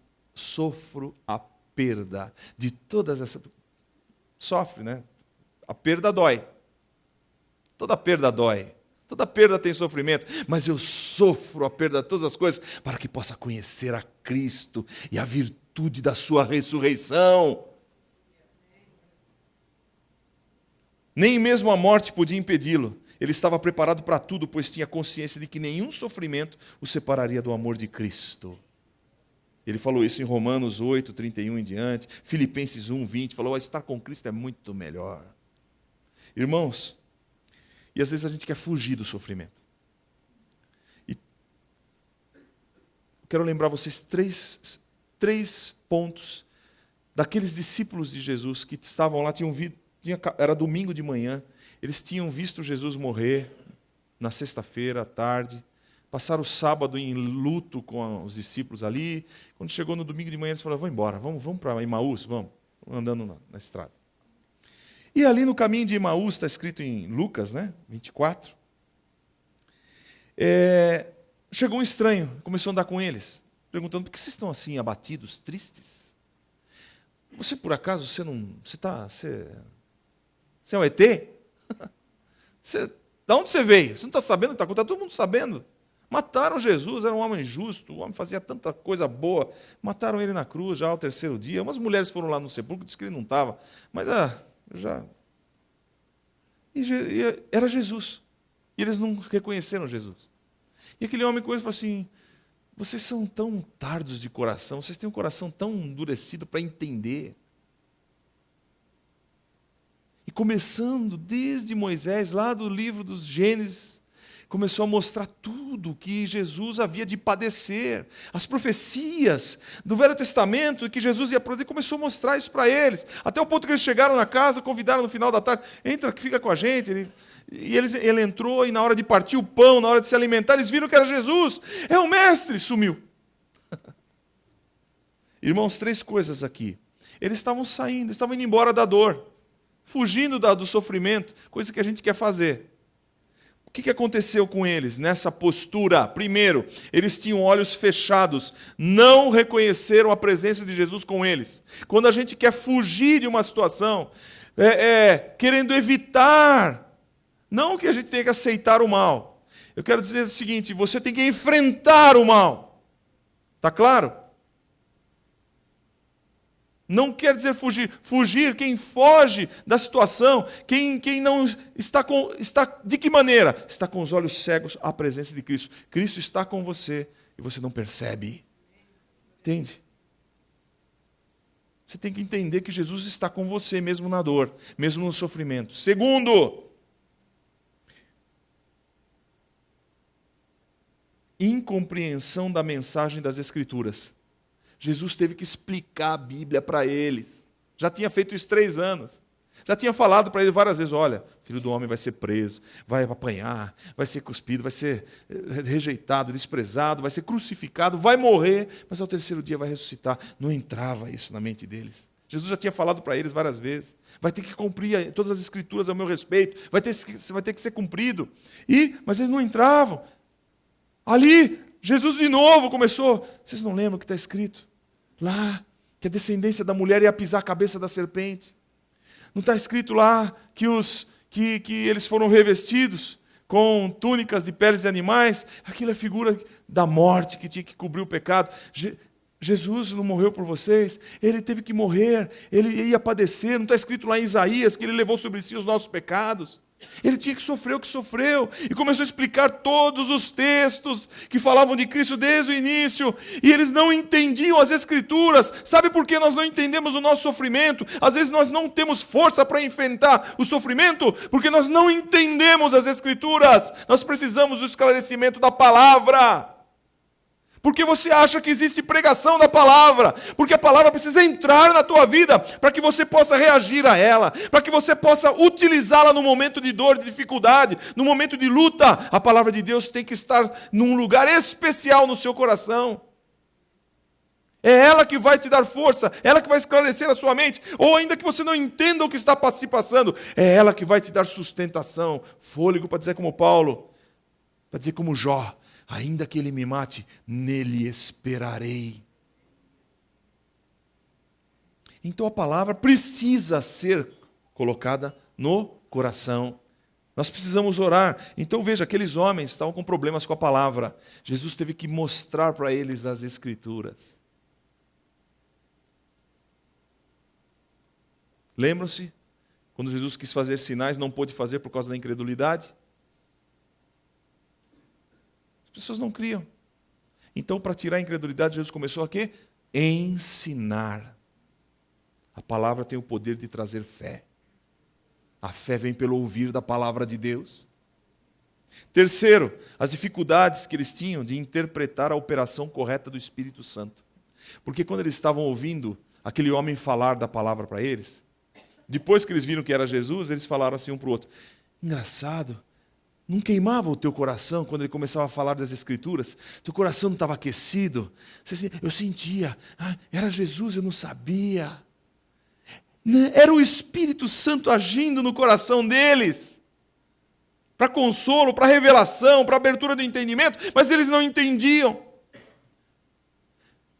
a perda de todas essas... Sofre, né? A perda dói. Toda perda dói. Toda perda tem sofrimento. Mas eu sofro a perda de todas as coisas para que possa conhecer a Cristo e a virtude da sua ressurreição. Nem mesmo a morte podia impedi-lo. Ele estava preparado para tudo, pois tinha consciência de que nenhum sofrimento o separaria do amor de Cristo. Ele falou isso em Romanos 8, 31 em diante, Filipenses 1, 20, falou, estar com Cristo é muito melhor. Irmãos, e às vezes a gente quer fugir do sofrimento. E quero lembrar vocês três pontos daqueles discípulos de Jesus que estavam lá, era domingo de manhã, eles tinham visto Jesus morrer na sexta-feira à tarde, passaram o sábado em luto com os discípulos ali. Quando chegou no domingo de manhã, eles falaram, vamos embora, vamos para Emaús, vamos andando na estrada. E ali no caminho de Emaús, está escrito em Lucas, né, 24, chegou um estranho, começou a andar com eles, perguntando, por que vocês estão assim, abatidos, tristes? Você, por acaso, você é um ET? Da onde você veio? Você não está sabendo o que está acontecendo? Está todo mundo sabendo. Mataram Jesus, era um homem justo, o homem fazia tanta coisa boa. Mataram ele na cruz já ao terceiro dia. Umas mulheres foram lá no sepulcro, disse que ele não estava. Mas já... E era Jesus. E eles não reconheceram Jesus. E aquele homem com ele falou assim, vocês são tão tardos de coração, vocês têm um coração tão endurecido para entender. E começando desde Moisés, lá do livro dos Gênesis, começou a mostrar tudo que Jesus havia de padecer. As profecias do Velho Testamento, que Jesus ia produzir, começou a mostrar isso para eles. Até o ponto que eles chegaram na casa, convidaram no final da tarde, entra, fica com a gente. Ele entrou e na hora de partir o pão, na hora de se alimentar, eles viram que era Jesus. É o mestre, sumiu. Irmãos, 3 coisas aqui. Eles estavam saindo, estavam indo embora da dor, fugindo do sofrimento, coisa que a gente quer fazer. O que aconteceu com eles nessa postura? Primeiro, eles tinham olhos fechados, não reconheceram a presença de Jesus com eles. Quando a gente quer fugir de uma situação, querendo evitar, não que a gente tenha que aceitar o mal. Eu quero dizer o seguinte, você tem que enfrentar o mal. Está claro? Não quer dizer fugir. Fugir, quem foge da situação, quem não está de que maneira? Está com os olhos cegos à presença de Cristo. Cristo está com você e você não percebe. Entende? Você tem que entender que Jesus está com você, mesmo na dor, mesmo no sofrimento. Segundo, incompreensão da mensagem das Escrituras. Jesus teve que explicar a Bíblia para eles. Já tinha feito isso 3 anos. Já tinha falado para eles várias vezes, olha, o Filho do Homem vai ser preso, vai apanhar, vai ser cuspido, vai ser rejeitado, desprezado, vai ser crucificado, vai morrer, mas ao 3º dia vai ressuscitar. Não entrava isso na mente deles. Jesus já tinha falado para eles várias vezes. Vai ter que cumprir todas as Escrituras ao meu respeito, vai ter que ser cumprido. Mas eles não entravam. Ali, Jesus de novo começou. Vocês não lembram o que está escrito? Lá, que a descendência da mulher ia pisar a cabeça da serpente. Não está escrito lá que eles foram revestidos com túnicas de peles de animais? Aquilo é figura da morte que tinha que cobrir o pecado. Jesus não morreu por vocês, ele teve que morrer, ele ia padecer. Não está escrito lá em Isaías que ele levou sobre si os nossos pecados? Ele tinha que sofrer o que sofreu. E começou a explicar todos os textos que falavam de Cristo desde o início. E eles não entendiam as Escrituras. Sabe por que nós não entendemos o nosso sofrimento? Às vezes nós não temos força para enfrentar o sofrimento, porque nós não entendemos as Escrituras. Nós precisamos do esclarecimento da palavra. Porque você acha que existe pregação da palavra, porque a palavra precisa entrar na tua vida, para que você possa reagir a ela, para que você possa utilizá-la no momento de dor, de dificuldade, no momento de luta. A palavra de Deus tem que estar num lugar especial no seu coração. É ela que vai te dar força, ela que vai esclarecer a sua mente, ou ainda que você não entenda o que está se passando, é ela que vai te dar sustentação, fôlego, para dizer como Paulo, para dizer como Jó. Ainda que ele me mate, nele esperarei. Então a palavra precisa ser colocada no coração. Nós precisamos orar. Então veja, aqueles homens estavam com problemas com a palavra. Jesus teve que mostrar para eles as Escrituras. Lembram-se? Quando Jesus quis fazer sinais, não pôde fazer por causa da incredulidade? As pessoas não criam. Então, para tirar a incredulidade, Jesus começou a quê? Ensinar. A palavra tem o poder de trazer fé. A fé vem pelo ouvir da palavra de Deus. Terceiro, as dificuldades que eles tinham de interpretar a operação correta do Espírito Santo. Porque quando eles estavam ouvindo aquele homem falar da palavra para eles, depois que eles viram que era Jesus, eles falaram assim um para o outro, engraçado, não queimava o teu coração quando ele começava a falar das Escrituras? Teu coração não estava aquecido? Eu sentia, era Jesus, eu não sabia. Era o Espírito Santo agindo no coração deles, para consolo, para revelação, para abertura do entendimento, mas eles não entendiam.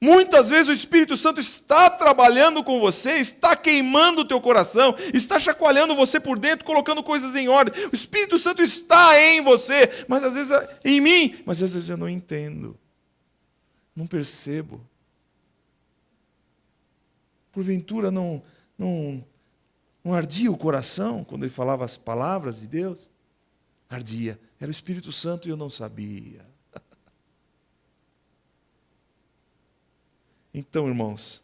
Muitas vezes o Espírito Santo está trabalhando com você, está queimando o teu coração, está chacoalhando você por dentro, colocando coisas em ordem. O Espírito Santo está em você, mas às vezes em mim, mas às vezes eu não entendo, não percebo. Porventura não ardia o coração quando ele falava as palavras de Deus? Ardia. Era o Espírito Santo e eu não sabia. Então, irmãos,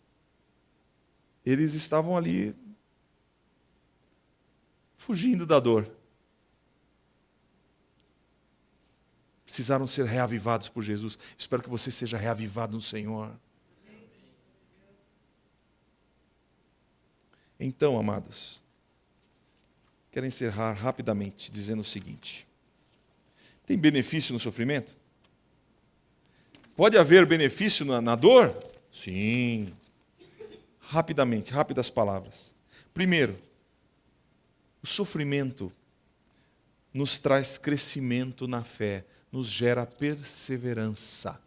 eles estavam ali fugindo da dor. Precisaram ser reavivados por Jesus. Espero que você seja reavivado no Senhor. Então, amados, quero encerrar rapidamente dizendo o seguinte. Tem benefício no sofrimento? Pode haver benefício na dor? Sim, rapidamente, rápidas palavras. Primeiro, o sofrimento nos traz crescimento na fé, nos gera perseverança.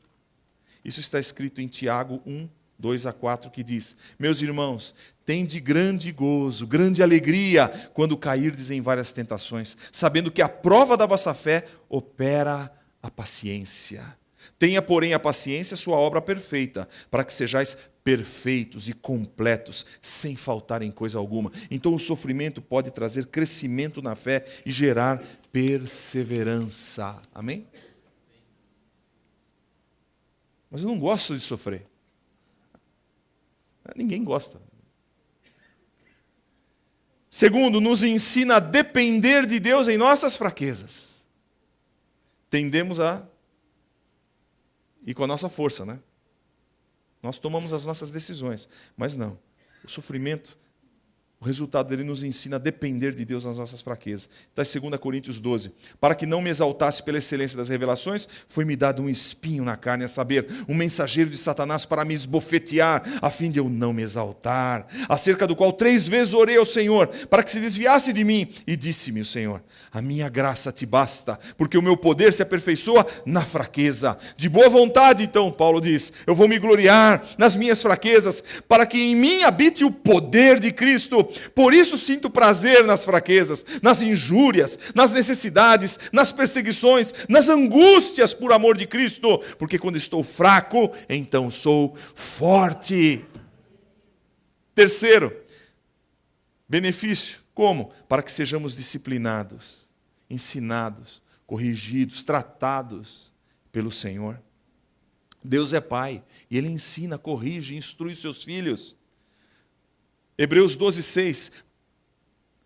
Isso está escrito em Tiago 1, 2 a 4, que diz: meus irmãos, tende grande gozo, grande alegria, quando cairdes em várias tentações, sabendo que a prova da vossa fé opera a paciência. Tenha, porém, a paciência sua obra perfeita, para que sejais perfeitos e completos, sem faltar em coisa alguma. Então o sofrimento pode trazer crescimento na fé e gerar perseverança. Amém? Mas eu não gosto de sofrer. Ninguém gosta. Segundo, nos ensina a depender de Deus em nossas fraquezas. Tendemos a ir com a nossa força, né? Nós tomamos as nossas decisões, mas não. O sofrimento, o resultado dele nos ensina a depender de Deus nas nossas fraquezas. Está em 2 Coríntios 12. Para que não me exaltasse pela excelência das revelações, foi-me dado um espinho na carne, a saber, um mensageiro de Satanás para me esbofetear, a fim de eu não me exaltar. Acerca do qual 3 vezes orei ao Senhor, para que se desviasse de mim. E disse-me o Senhor: a minha graça te basta, porque o meu poder se aperfeiçoa na fraqueza. De boa vontade, então, Paulo diz, eu vou me gloriar nas minhas fraquezas, para que em mim habite o poder de Cristo. Por isso sinto prazer nas fraquezas, nas injúrias, nas necessidades, nas perseguições, nas angústias por amor de Cristo, porque quando estou fraco, então sou forte. Terceiro, benefício. Como? Para que sejamos disciplinados, ensinados, corrigidos, tratados pelo Senhor. Deus é Pai, e Ele ensina, corrige, instrui seus filhos. Hebreus 12, 6.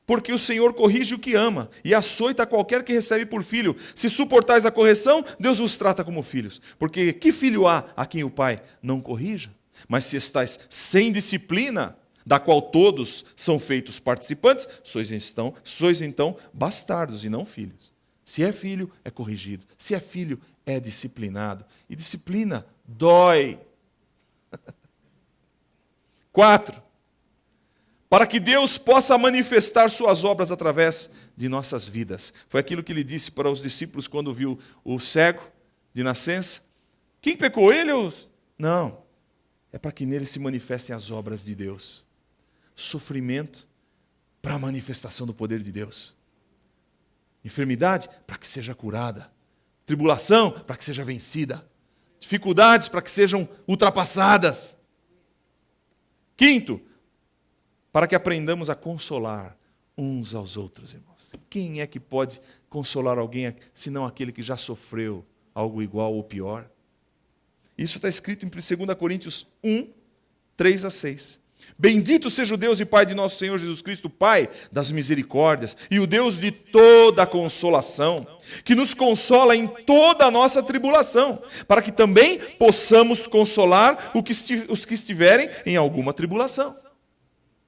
Porque o Senhor corrige o que ama, e açoita qualquer que recebe por filho. Se suportais a correção, Deus vos trata como filhos. Porque que filho há a quem o Pai não corrija? Mas se estais sem disciplina, da qual todos são feitos participantes, sois então bastardos e não filhos. Se é filho, é corrigido. Se é filho, é disciplinado. E disciplina dói. 4. Para que Deus possa manifestar suas obras através de nossas vidas. Foi aquilo que ele disse para os discípulos quando viu o cego de nascença. Quem pecou, ele ou... Não. É para que nele se manifestem as obras de Deus. Sofrimento para a manifestação do poder de Deus. Enfermidade para que seja curada. Tribulação para que seja vencida. Dificuldades para que sejam ultrapassadas. 5. Para que aprendamos a consolar uns aos outros, irmãos. Quem é que pode consolar alguém, senão aquele que já sofreu algo igual ou pior? Isso está escrito em 2 Coríntios 1, 3 a 6. Bendito seja o Deus e Pai de nosso Senhor Jesus Cristo, Pai das misericórdias, e o Deus de toda a consolação, que nos consola em toda a nossa tribulação, para que também possamos consolar os que estiverem em alguma tribulação.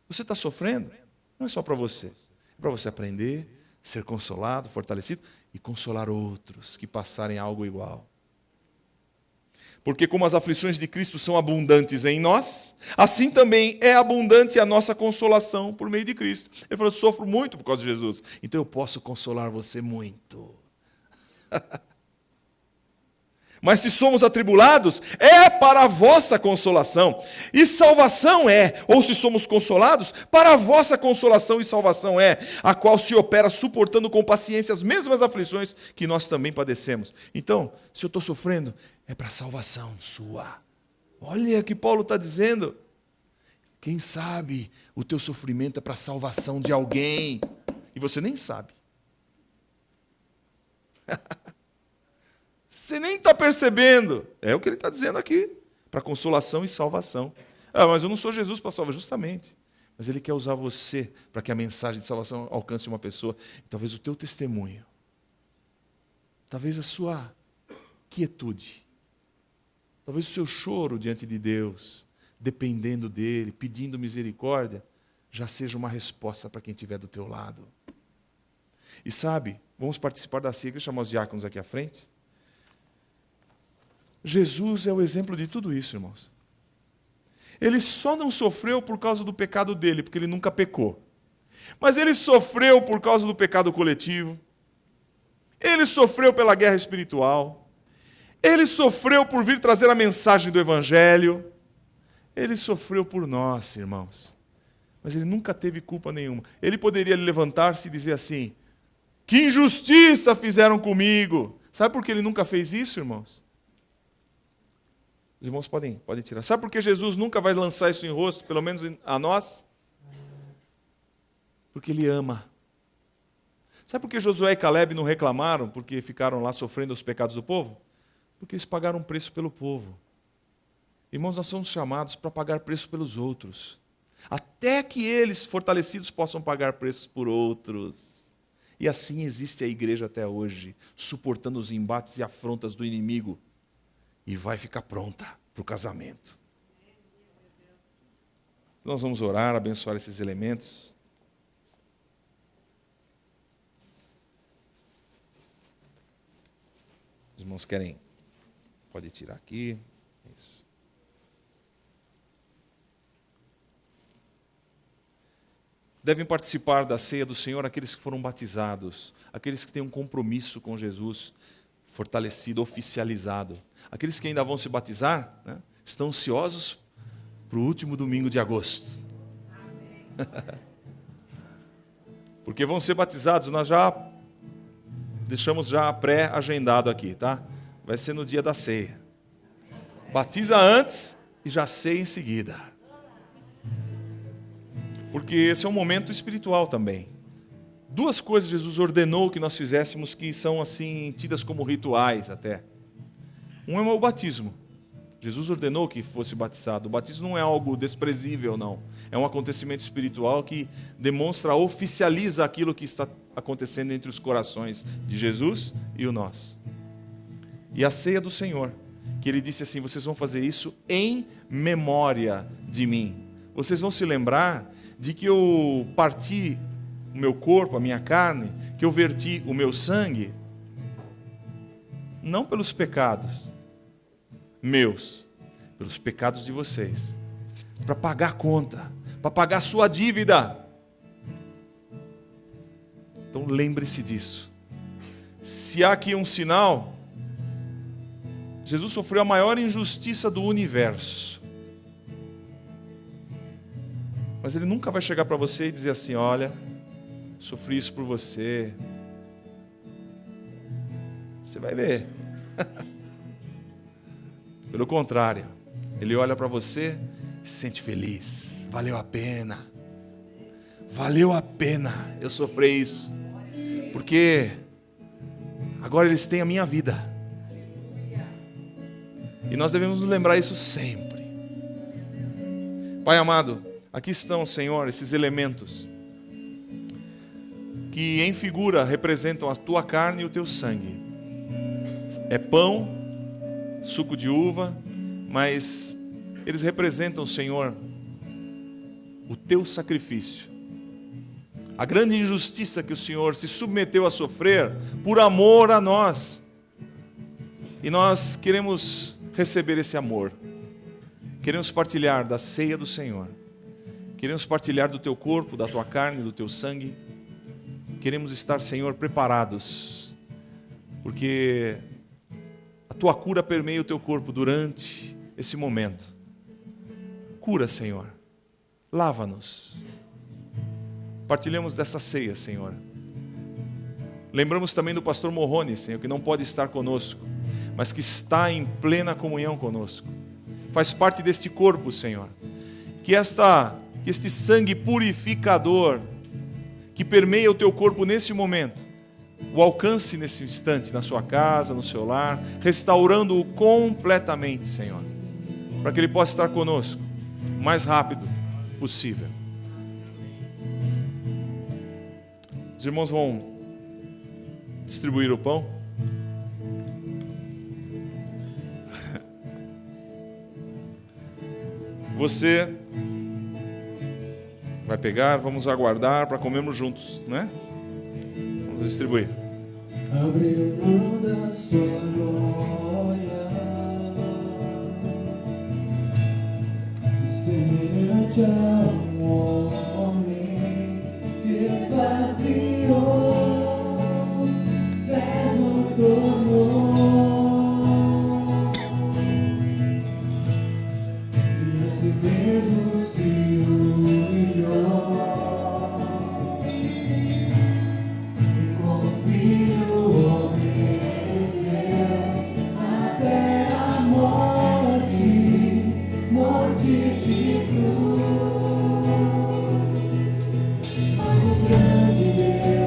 Você está sofrendo? Não é só para você. É para você aprender, ser consolado, fortalecido e consolar outros que passarem algo igual. Porque como as aflições de Cristo são abundantes em nós, assim também é abundante a nossa consolação por meio de Cristo. Ele falou, eu sofro muito por causa de Jesus, então eu posso consolar você muito. Mas se somos atribulados, é para a vossa consolação. E salvação é, ou se somos consolados, para a vossa consolação e salvação é, a qual se opera suportando com paciência as mesmas aflições que nós também padecemos. Então, se eu estou sofrendo, é para a salvação sua. Olha o que Paulo está dizendo. Quem sabe o teu sofrimento é para a salvação de alguém. E você nem sabe. Você nem está percebendo. É o que ele está dizendo aqui. Para consolação e salvação. Ah, mas eu não sou Jesus para salvar. Justamente. Mas ele quer usar você para que a mensagem de salvação alcance uma pessoa. Talvez o teu testemunho. Talvez a sua quietude. Talvez o seu choro diante de Deus. Dependendo dele, pedindo misericórdia. Já seja uma resposta para quem estiver do teu lado. E sabe, vamos participar da ceia. Chamar os diáconos aqui à frente. Jesus é o exemplo de tudo isso, irmãos. Ele só não sofreu por causa do pecado dele, porque ele nunca pecou. Mas ele sofreu por causa do pecado coletivo. Ele sofreu pela guerra espiritual. Ele sofreu por vir trazer a mensagem do Evangelho. Ele sofreu por nós, irmãos. Mas ele nunca teve culpa nenhuma. Ele poderia levantar-se e dizer assim: que injustiça fizeram comigo. Sabe por que ele nunca fez isso, irmãos? Os irmãos podem tirar. Sabe por que Jesus nunca vai lançar isso em rosto, pelo menos a nós? Porque ele ama. Sabe por que Josué e Caleb não reclamaram porque ficaram lá sofrendo os pecados do povo? Porque eles pagaram um preço pelo povo. Irmãos, nós somos chamados para pagar preço pelos outros. Até que eles, fortalecidos, possam pagar preços por outros. E assim existe a igreja até hoje, suportando os embates e afrontas do inimigo. E vai ficar pronta para o casamento. Nós vamos orar, abençoar esses elementos. Os irmãos querem? Pode tirar aqui. Isso. Devem participar da ceia do Senhor aqueles que foram batizados, aqueles que têm um compromisso com Jesus fortalecido, oficializado. Aqueles que ainda vão se batizar, né, estão ansiosos para o último domingo de agosto. Porque vão ser batizados, nós já deixamos já pré-agendado aqui, tá? Vai ser no dia da ceia. Batiza antes e já ceia em seguida. Porque esse é um momento espiritual também. Duas coisas Jesus ordenou que nós fizéssemos que são assim tidas como rituais até. Um é o batismo. Jesus ordenou que fosse batizado. O batismo não é algo desprezível, não. É um acontecimento espiritual que demonstra, oficializa aquilo que está acontecendo entre os corações de Jesus e o nosso. E a ceia do Senhor, que ele disse assim: vocês vão fazer isso em memória de mim. Vocês vão se lembrar de que eu parti o meu corpo, a minha carne, que eu verti o meu sangue, não pelos pecados meus, pelos pecados de vocês, para pagar a conta, para pagar a sua dívida. Então lembre-se disso. Se há aqui um sinal, Jesus sofreu a maior injustiça do universo. Mas ele nunca vai chegar para você e dizer assim: olha, sofri isso por você. Você vai ver. Pelo contrário, ele olha para você e se sente feliz. Valeu a pena. Valeu a pena eu sofrer isso. Porque agora eles têm a minha vida. E nós devemos nos lembrar isso sempre. Pai amado, aqui estão, Senhor, esses elementos que em figura representam a tua carne e o teu sangue. É pão, suco de uva, mas eles representam, Senhor, o teu sacrifício. A grande injustiça que o Senhor se submeteu a sofrer por amor a nós. E nós queremos receber esse amor. Queremos partilhar da ceia do Senhor. Queremos partilhar do teu corpo, da tua carne, do teu sangue. Queremos estar, Senhor, preparados, porque a tua cura permeia o teu corpo durante esse momento. Cura, Senhor. Lava-nos. Partilhamos dessa ceia, Senhor. Lembramos também do pastor Morrone, Senhor, que não pode estar conosco, mas que está em plena comunhão conosco. Faz parte deste corpo, Senhor. Que este sangue purificador que permeia o teu corpo nesse momento, o alcance nesse instante na sua casa, no seu lar, restaurando-o completamente, Senhor, para que ele possa estar conosco o mais rápido possível. Os irmãos vão distribuir o pão. Você vai pegar, vamos aguardar para comermos juntos, né? Vamos distribuir. Abriu mão da sua joia, semelhante a homem, se esvaziou, servo tornou, e a si mesmo se humilhou, e como filho obedeceu até a morte de cruz. Mas o grande Deus,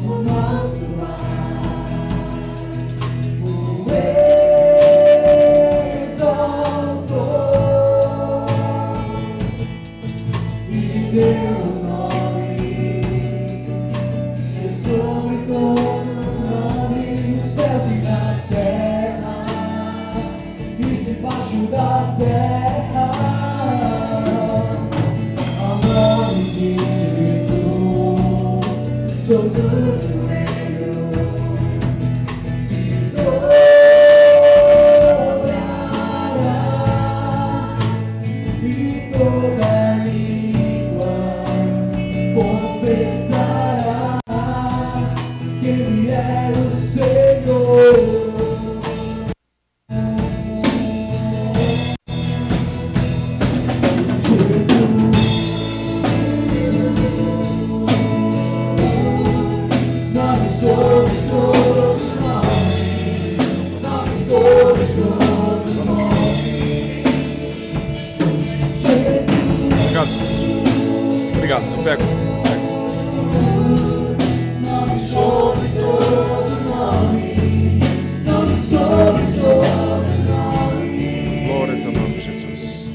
o nosso Pai, o exaltou e deu o nome que é sobre todo nome nos céus e na terra e debaixo da terra, ao nome de Jesus, todo joelho se dobrará e toda língua confessará que Ele é o Senhor. Obrigado, eu pego. Glória ao teu nome, Jesus.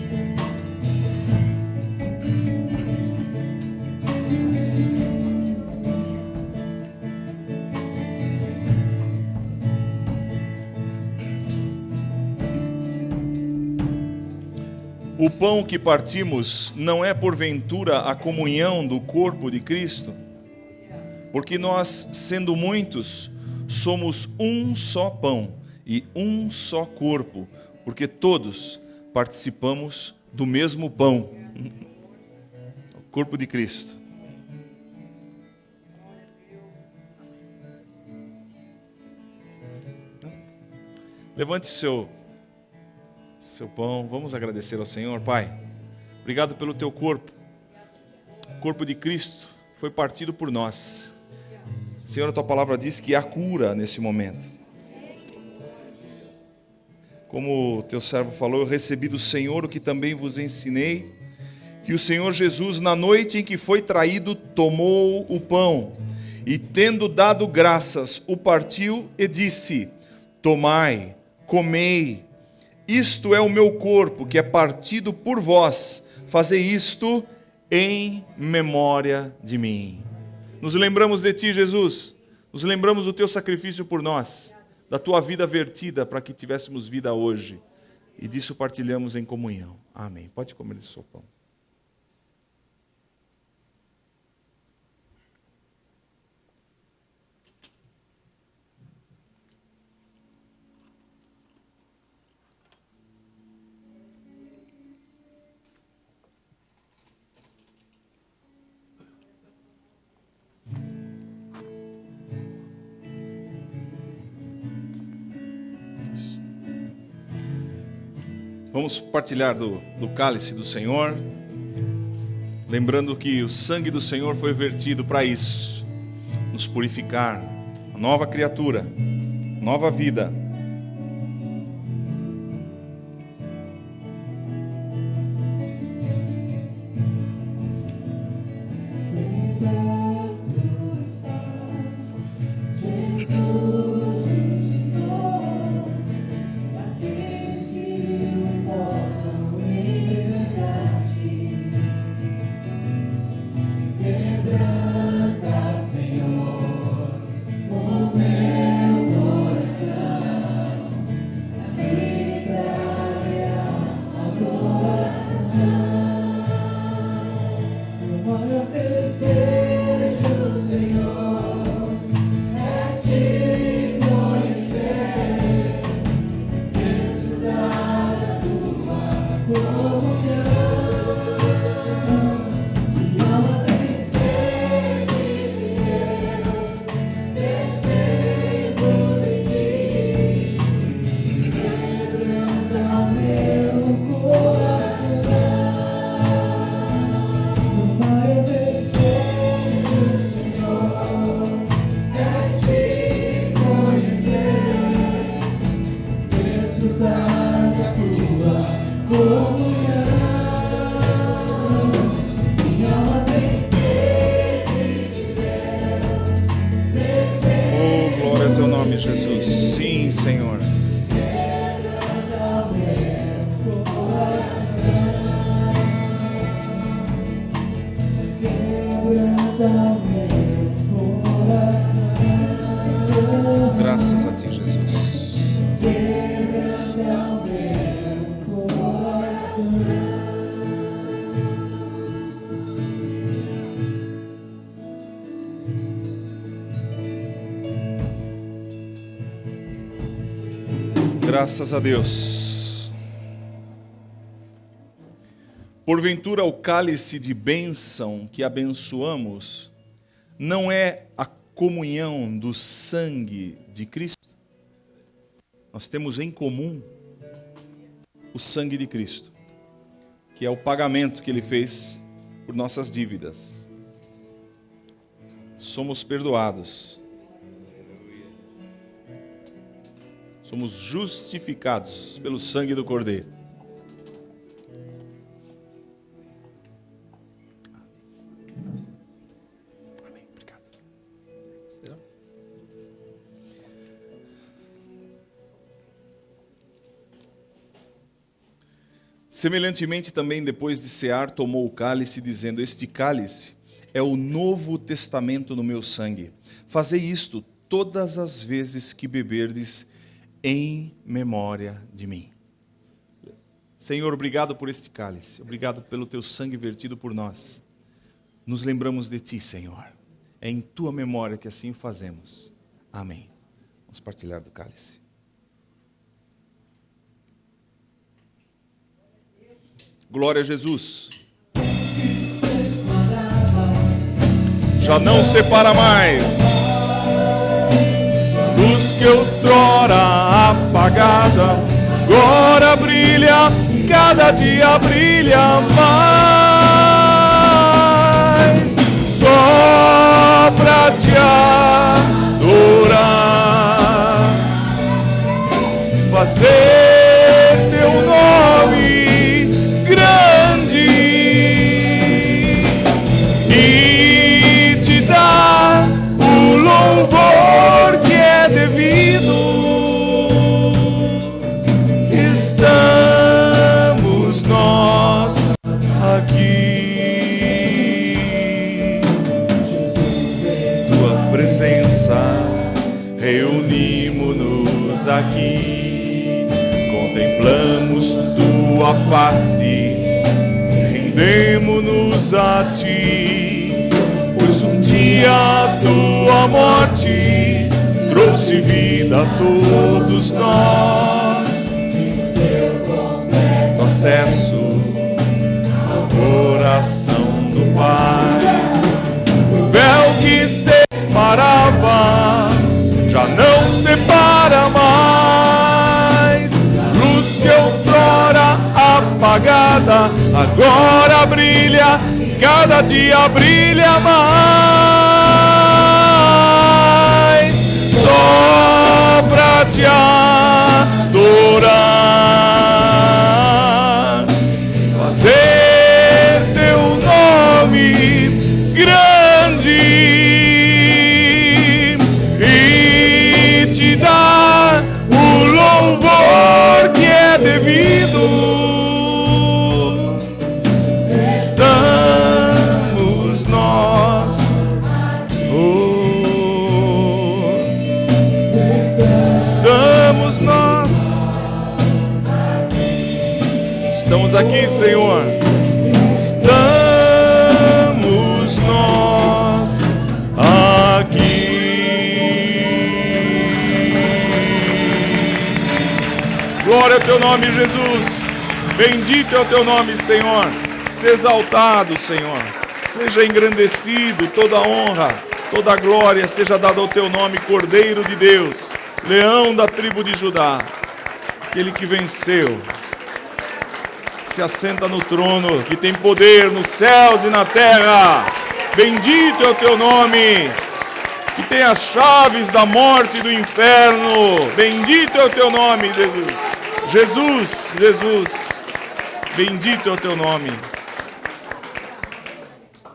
O pão que partimos não é porventura a comunhão do corpo de Cristo? Porque nós, sendo muitos, somos um só pão e um só corpo, porque todos participamos do mesmo pão, o corpo de Cristo. Levante seu pão, vamos agradecer ao Senhor. Pai, obrigado pelo teu corpo, o corpo de Cristo foi partido por nós. Senhor, a tua palavra diz que há cura nesse momento. Como o teu servo falou, eu recebi do Senhor o que também vos ensinei, que o Senhor Jesus, na noite em que foi traído, tomou o pão e, tendo dado graças, o partiu e disse: tomai, comei, isto é o meu corpo, que é partido por vós, fazei isto em memória de mim. Nos lembramos de ti, Jesus, nos lembramos do teu sacrifício por nós, da tua vida vertida para que tivéssemos vida hoje, e disso partilhamos em comunhão. Amém. Pode comer esse seu pão. Vamos partilhar do cálice do Senhor, lembrando que o sangue do Senhor foi vertido para isso, nos purificar, uma nova criatura, nova vida. Senhor, o meu coração. Graças a ti, Jesus. Graças a Deus. Porventura o cálice de bênção que abençoamos não é a comunhão do sangue de Cristo? Nós temos em comum o sangue de Cristo, que é o pagamento que Ele fez por nossas dívidas. Somos perdoados. Somos justificados pelo sangue do Cordeiro. Amém. Obrigado. Semelhantemente também, depois de cear, tomou o cálice, dizendo: este cálice é o novo testamento no meu sangue. Fazei isto todas as vezes que beberdes, em memória de mim. Senhor, obrigado por este cálice. Obrigado pelo teu sangue vertido por nós. Nos lembramos de ti, Senhor. É em tua memória que assim fazemos. Amém. Vamos partilhar do cálice. Glória a Jesus. Já não separa mais. Luz que outrora apagada, agora brilha, cada dia brilha mais. Só pra te adorar, fazer teu nome grande e te dar o louvor que é devido. Estamos nós aqui, tua presença, reunimos-nos aqui, contemplamos tua face, rendemos-nos a ti, pois um dia a tua morte trouxe vida a todos nós, no acesso ao coração do Pai. O véu que separava já não separa mais. Luz que outrora apagada agora brilha, cada dia brilha mais. Só pra te adorar, fazer teu nome grande e te dar o louvor que é devido. Estamos nós, estamos nós, estamos aqui, Senhor. Estamos nós aqui. Glória ao teu nome, Jesus. Bendito é o teu nome, Senhor. Seja exaltado, Senhor. Seja engrandecido, toda honra, toda glória seja dada ao teu nome, Cordeiro de Deus, Leão da tribo de Judá, aquele que venceu, se assenta no trono, que tem poder nos céus e na terra. Bendito é o teu nome, que tem as chaves da morte e do inferno. Bendito é o teu nome, Jesus. Jesus, Jesus. Bendito é o teu nome.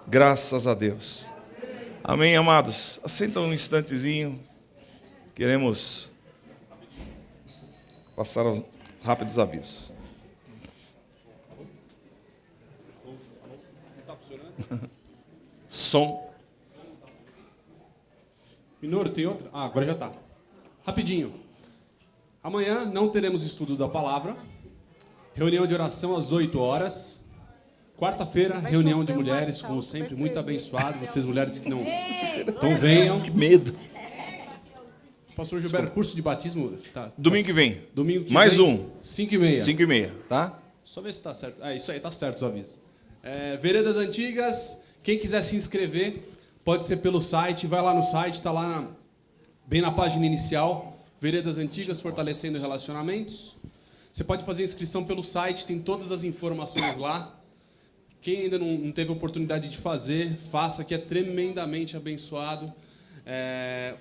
Graças a Deus. Amém, amados. Assenta um instantezinho. Queremos passar aos rápidos avisos. Som. Minoro, tem outra? Ah, agora já tá. Rapidinho. Amanhã não teremos estudo da palavra. Reunião de oração às 8 horas. Quarta-feira, reunião de mulheres, como sempre, muito abençoado. Vocês mulheres que não... Então venham. Que medo. Pastor Gilberto, curso de batismo... Tá, Domingo que vem. Domingo que Mais vem, um. 5h30. 5h30, tá? Só ver se tá certo. É, isso aí, tá certo os avisos. Veredas Antigas, quem quiser se inscrever, pode ser pelo site. Vai lá no site, tá lá bem na página inicial. Veredas Antigas, fortalecendo relacionamentos. Você pode fazer inscrição pelo site, tem todas as informações lá. Quem ainda não teve oportunidade de fazer, faça, que é tremendamente abençoado.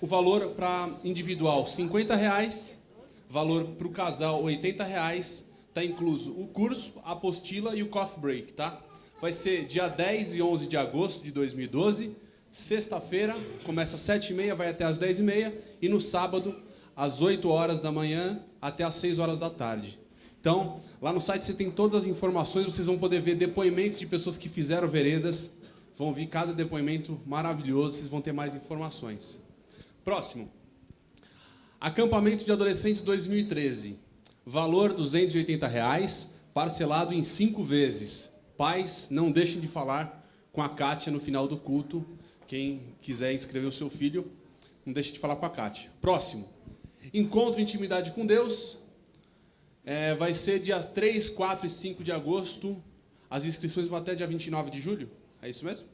O valor para individual, R$50. Valor para o casal, R$80. Está incluso o curso, a apostila e o coffee break, tá? Vai ser dia 10 e 11 de agosto de 2012. Sexta-feira, começa às 7h30, vai até às 10h30. E no sábado, às 8 horas da manhã até às 6 horas da tarde. Então, lá no site você tem todas as informações, vocês vão poder ver depoimentos de pessoas que fizeram veredas, vão vir cada depoimento maravilhoso, vocês vão ter mais informações. Próximo. Acampamento de Adolescentes 2013. Valor R$280, parcelado em 5 vezes. Pais, não deixem de falar com a Kátia no final do culto. Quem quiser inscrever o seu filho, não deixe de falar com a Kátia. Próximo. Encontro Intimidade com Deus. Vai ser dias 3, 4 e 5 de agosto. As inscrições vão até dia 29 de julho. É isso mesmo?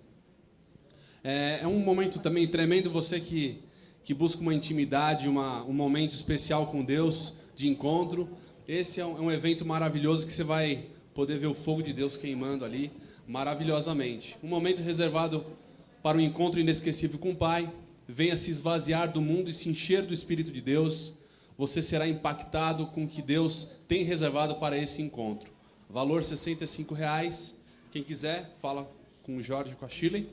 É um momento também tremendo, você que busca uma intimidade, um momento especial com Deus, de encontro. Esse é um evento maravilhoso que você vai poder ver o fogo de Deus queimando ali, maravilhosamente. Um momento reservado para um encontro inesquecível com o Pai. Venha se esvaziar do mundo e se encher do Espírito de Deus. Você será impactado com o que Deus tem reservado para esse encontro. Valor R$65. Quem quiser, fala com o Jorge, com a Shirley.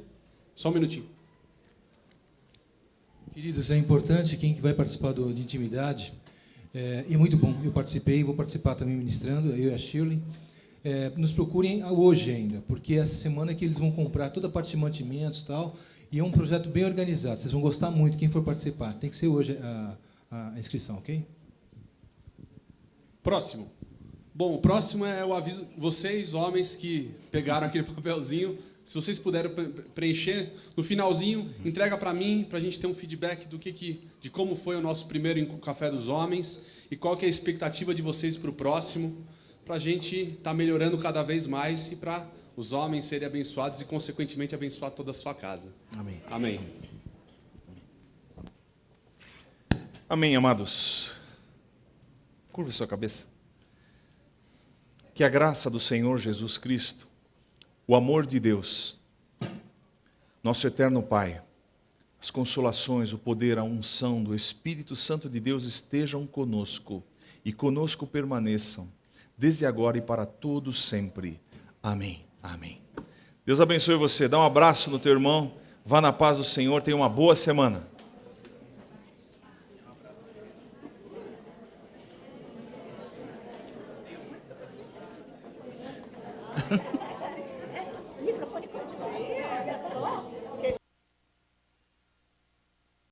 Só um minutinho. Queridos, é importante quem que vai participar de intimidade. E muito bom, eu participei, vou participar também ministrando, eu e a Shirley. Nos procurem hoje ainda, porque essa semana é que eles vão comprar toda a parte de mantimentos e tal, e é um projeto bem organizado. Vocês vão gostar muito, quem for participar. Tem que ser hoje a inscrição, ok? Próximo. Bom, o próximo é o aviso. Vocês, homens que pegaram aquele papelzinho, se vocês puderem preencher, no finalzinho, entrega para mim, para a gente ter um feedback de como foi o nosso primeiro Café dos Homens e qual que é a expectativa de vocês para o próximo, para a gente estar melhorando cada vez mais e para os homens serem abençoados e, consequentemente, abençoar toda a sua casa. Amém. Amém. Amém, amados. Curva sua cabeça. Que a graça do Senhor Jesus Cristo, o amor de Deus, nosso eterno Pai, as consolações, o poder, a unção do Espírito Santo de Deus estejam conosco e conosco permaneçam, desde agora e para todos sempre. Amém. Amém. Deus abençoe você. Dá um abraço no teu irmão. Vá na paz do Senhor. Tenha uma boa semana. Ha ha ha.